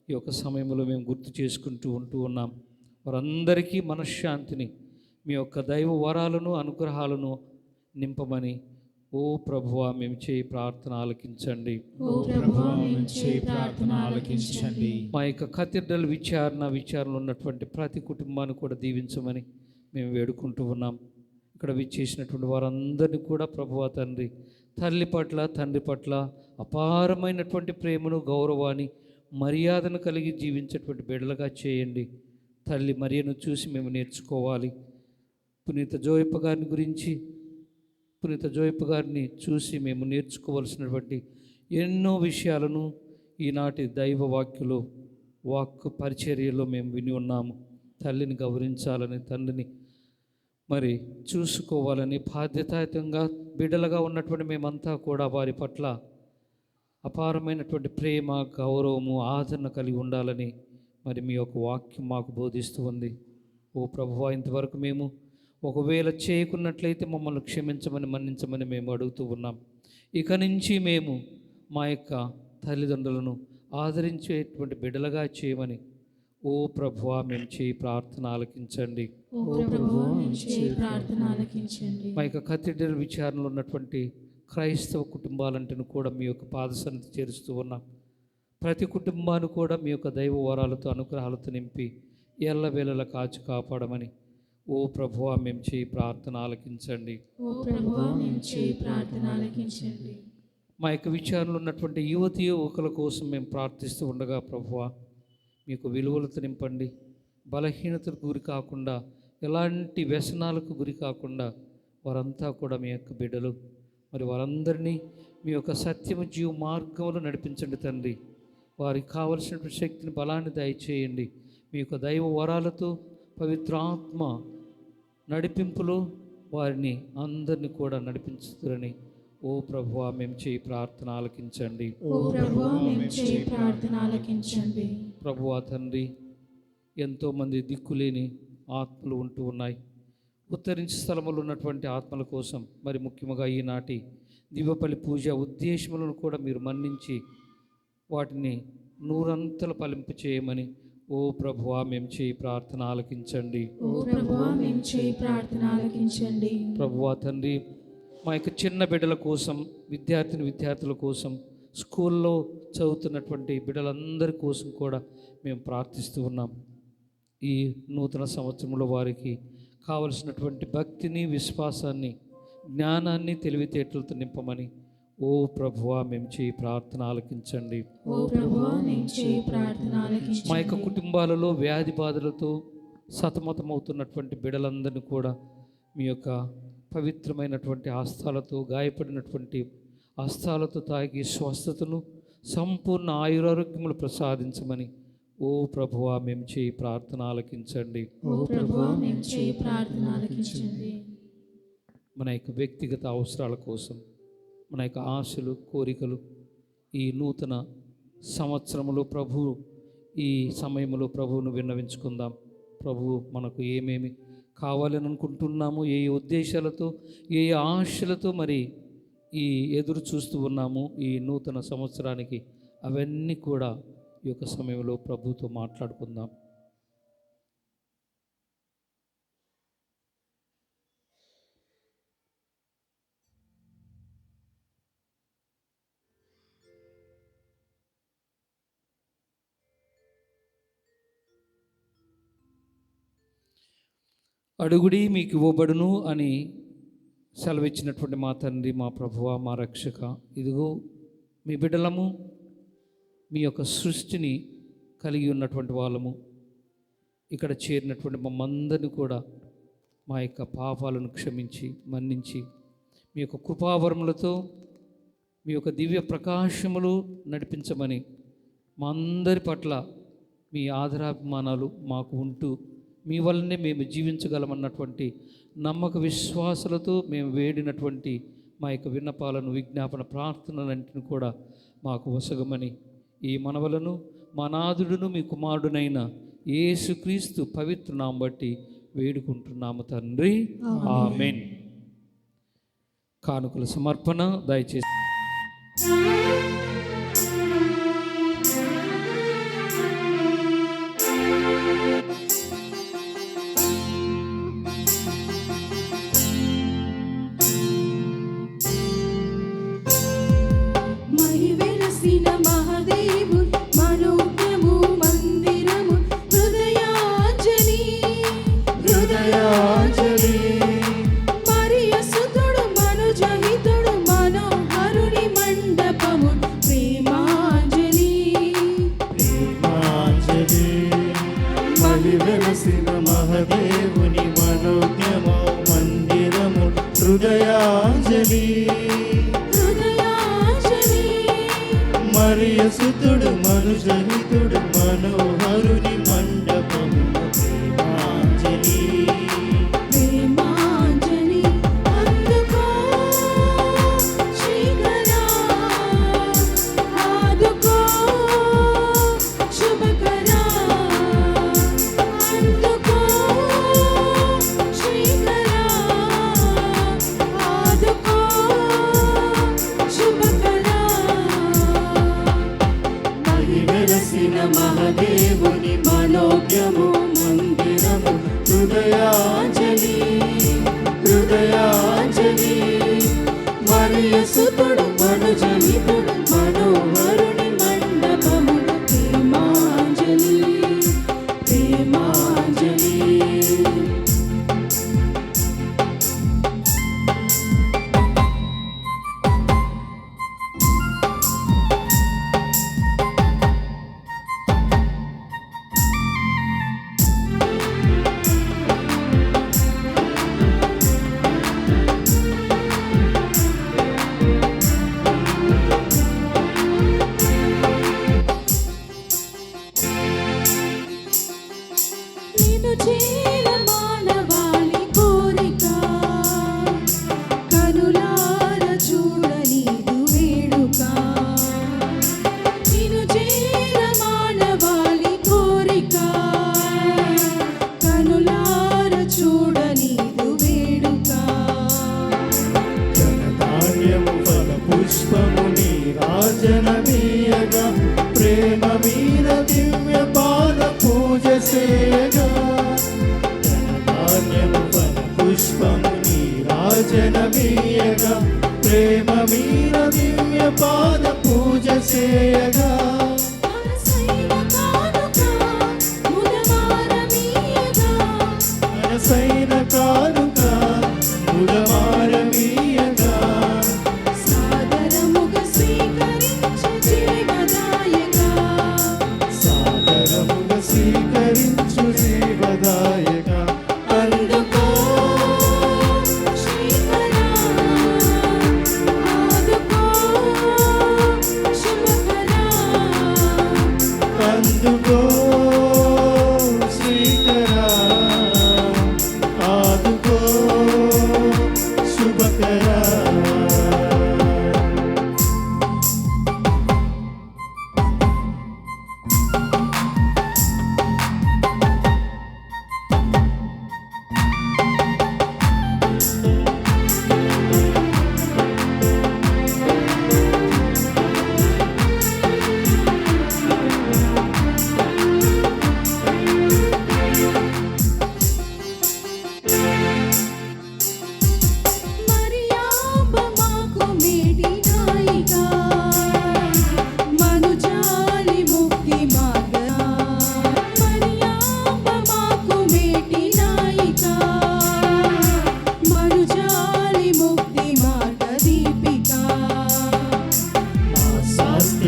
[SPEAKER 3] ఈ యొక్క సమయంలో మేము గుర్తు చేసుకుంటూ ఉన్నాం. వారందరికీ మనశ్శాంతిని, మీ యొక్క దైవ వరాలను, అనుగ్రహాలను నింపమని, ఓ ప్రభువా మేము చేయి ప్రార్థన ఆలకించండి.
[SPEAKER 1] ఓ ప్రభువా మేము చేయి ప్రార్థన ఆలకించండి.
[SPEAKER 3] మా యొక్క కథీడ్రల్ విచారణలో ఉన్నటువంటి ప్రతి కుటుంబాన్ని కూడా దీవించమని మేము వేడుకుంటూ ఉన్నాం. ఇక్కడ విచ్చేసినటువంటి వారందరినీ కూడా ప్రభువా తండ్రి, తల్లి పట్ల, తండ్రి పట్ల అపారమైనటువంటి ప్రేమను, గౌరవాన్ని, మర్యాదను కలిగి జీవించేటువంటి బిడ్డలుగా చేయండి. తల్లి మరియను చూసి మేము నేర్చుకోవాలి. పునీత జోయప్ప గారిని చూసి మేము నేర్చుకోవలసినటువంటి ఎన్నో విషయాలను ఈనాటి దైవ వాక్కు పరిచర్యలో మేము విని ఉన్నాము. తల్లిని గౌరవించాలని, తండ్రిని మరి చూసుకోవాలని బాధ్యతాయుతంగా బిడ్డలుగా ఉన్నటువంటి మేమంతా కూడా వారి పట్ల అపారమైనటువంటి ప్రేమ, గౌరవము, ఆదరణ కలిగి ఉండాలని మరి మీ యొక్క వాక్యం మాకు బోధిస్తూ ఉంది. ఓ ప్రభువా, ఇంతవరకు మేము ఒకవేళ చేయకున్నట్లయితే మమ్మల్ని క్షమించమని, మన్నించమని మేము అడుగుతూ ఉన్నాం. ఇక నుంచి మేము మా యొక్క తల్లిదండ్రులను ఆదరించేటువంటి బిడ్డలుగా చేయమని ఓ ప్రభువా మేము చేయి ప్రార్థన ఆలకించండి. మా యొక్క కథీడ్రల్ విచారణలో ఉన్నటువంటి క్రైస్తవ కుటుంబాలంటేను కూడా మీ యొక్క పాదసన్నిధి చేరుస్తూ ఉన్నాం. ప్రతి కుటుంబాన్ని కూడా మీ యొక్క దైవ వరాలతో, అనుగ్రహాలతో నింపి ఎల్లవేళలా కాచి కాపాడమని ఓ ప్రభువా మేము చేయి ప్రార్థన ఆలకించండి. మా యొక్క విచారణలో ఉన్నటువంటి యువతి యువకుల కోసం మేము ప్రార్థిస్తూ ఉండగా ప్రభువా మీకు విలువలతో నింపండి. బలహీనతకు గురి కాకుండా, ఎలాంటి వ్యసనాలకు గురి కాకుండా వారంతా కూడా మీ యొక్క బిడ్డలు. మరి వారందరినీ మీ యొక్క సత్యము జీవ మార్గంలో నడిపించండి తండ్రి. వారికి కావలసినటువంటి శక్తిని, బలాన్ని దయచేయండి. మీ యొక్క దైవ వరాలతో, పవిత్రాత్మ నడిపింపులో వారిని అందరినీ కూడా నడిపించుతారని ఓ ప్రభువా మేము చేయి ప్రార్థన ఆలకించండి. ప్రభువా తండ్రి, ఎంతోమంది దిక్కులేని ఆత్మలు ఉంటూ ఉన్నాయి. ఉత్తరించే స్థలములు ఉన్నటువంటి ఆత్మల కోసం మరి ముఖ్యంగా ఈనాటి దివ్యపల్లి పూజ ఉద్దేశములను కూడా మీరు మన్నించి వాటిని నూరంతలు ఫలింపు చేయమని ఓ ప్రభువా మేము చేయి ప్రార్థన ఆలకించండి. ప్రభువా తండ్రి, మా యొక్క చిన్న బిడ్డల కోసం, విద్యార్థుల కోసం, స్కూల్లో చదువుతున్నటువంటి బిడ్డలందరి కోసం కూడా మేము ప్రార్థిస్తూ ఉన్నాం. ఈ నూతన సంవత్సరంలో వారికి కావలసినటువంటి భక్తిని, విశ్వాసాన్ని, జ్ఞానాన్ని, తెలివితేటలతో నింపమని ఓ ప్రభువా మేము చేయి ప్రార్థన ఆలకించండి. మా యొక్క కుటుంబాలలో వ్యాధి బాధలతో సతమతమవుతున్నటువంటి బిడ్డలందరినీ కూడా మీ యొక్క పవిత్రమైనటువంటి హస్తాలతో, గాయపడినటువంటి హస్తాలతో తాకి స్వస్థతను, సంపూర్ణ ఆయురారోగ్యములు ప్రసాదించమని ఓ ప్రభువా మేము చేయి ప్రార్థన ఆలకించండి. మన యొక్క వ్యక్తిగత అవసరాల కోసం, మన యొక్క ఆశలు, కోరికలు ఈ నూతన సంవత్సరములో ఈ సమయంలో ప్రభువును విన్నవించుకుందాం. ప్రభువు మనకు ఏమేమి కావాలని అనుకుంటున్నాము, ఏ ఉద్దేశాలతో, ఏ ఆశలతో మరి ఈ ఎదురు చూస్తూ ఉన్నాము ఈ నూతన సంవత్సరానికి, అవన్నీ కూడా ఈ యొక్క సమయంలో ప్రభువుతో మాట్లాడుకుందాం. అడుగుడి మీకు ఇవ్వబడును అని సెలవిచ్చినటువంటి మా తండ్రి, మా ప్రభువా, మా రక్షక, ఇదిగో మీ బిడ్డలము, మీ యొక్క సృష్టిని కలిగి ఉన్నటువంటి వాళ్ళము, ఇక్కడ చేరినటువంటి మమ్మందరినీ కూడా మా యొక్క పాపాలను క్షమించి, మన్నించి మీ యొక్క కృపావరములతో, మీ యొక్క దివ్య ప్రకాశములు నడిపించమని, మా అందరి పట్ల మీ ఆదరాభిమానాలు మాకు ఉంటూ మీ వల్లనే మేము జీవించగలమన్నటువంటి నమ్మక విశ్వాసాలతో మేము వేడినటువంటి మా యొక్క విన్నపాలను, విజ్ఞాపన ప్రార్థనలన్నింటిని కూడా మాకు వసగమని ఈ మనవలను మా నాథుడును మీ కుమారుడునైన యేసుక్రీస్తు పవిత్ర నామం బట్టి వేడుకుంటున్నాము తండ్రి, ఆమేన్. కానుకల సమర్పణ దయచేసి.
[SPEAKER 7] మహదేవుని మనోజ్ఞమో మందిరము హృదయాంజలి, మరియ సుతుడు మనుజహితుడు మనోహరుని మండపము ప్రేమాంజలి
[SPEAKER 1] ప్రేమాంజలి అందుకో శ్రీకరా ఆదుకో శుభకరా అందుకో శ్రీకరా ఆదుకో శుభకరా
[SPEAKER 7] వెలసిన మహదేవుని మనోజ్ఞము మందిరము హృదయాంజలి హృదయాంజలి మరియసుతుడు మనుజహితుడు మనోహరుని మండపము ప్రేమాంజలి ప్రేమాంజలి
[SPEAKER 1] నిన్ను చేర మానవాళి కోరిక కనులార చూడనీదు వేడుక నిన్ను చేర మానవాళి కోరిక కనులార చూడనీదు వేడుక
[SPEAKER 7] ధనధాన్యము ఫల పుష్పము నీ రాజనమీయగా ప్రేమ మీద దివ్య పాద పూజ చేయగా ధనధాన్యము ఫల పుష్పము నీ రాజనమీయగా ప్రేమ మీద దివ్య పాద పూజ చేయగా
[SPEAKER 1] మనసైన కానుక ముదమారమీయగా
[SPEAKER 7] మనసైన కానుక ఉదమారమీయగా
[SPEAKER 1] సాదరముగా స్వీకరించు జీవదాయక
[SPEAKER 7] సాదరముగా స్వీకరించు జీవదాయక
[SPEAKER 1] అందుకో శ్రీకరా ఆదుకో శుభకరా
[SPEAKER 7] అందుకో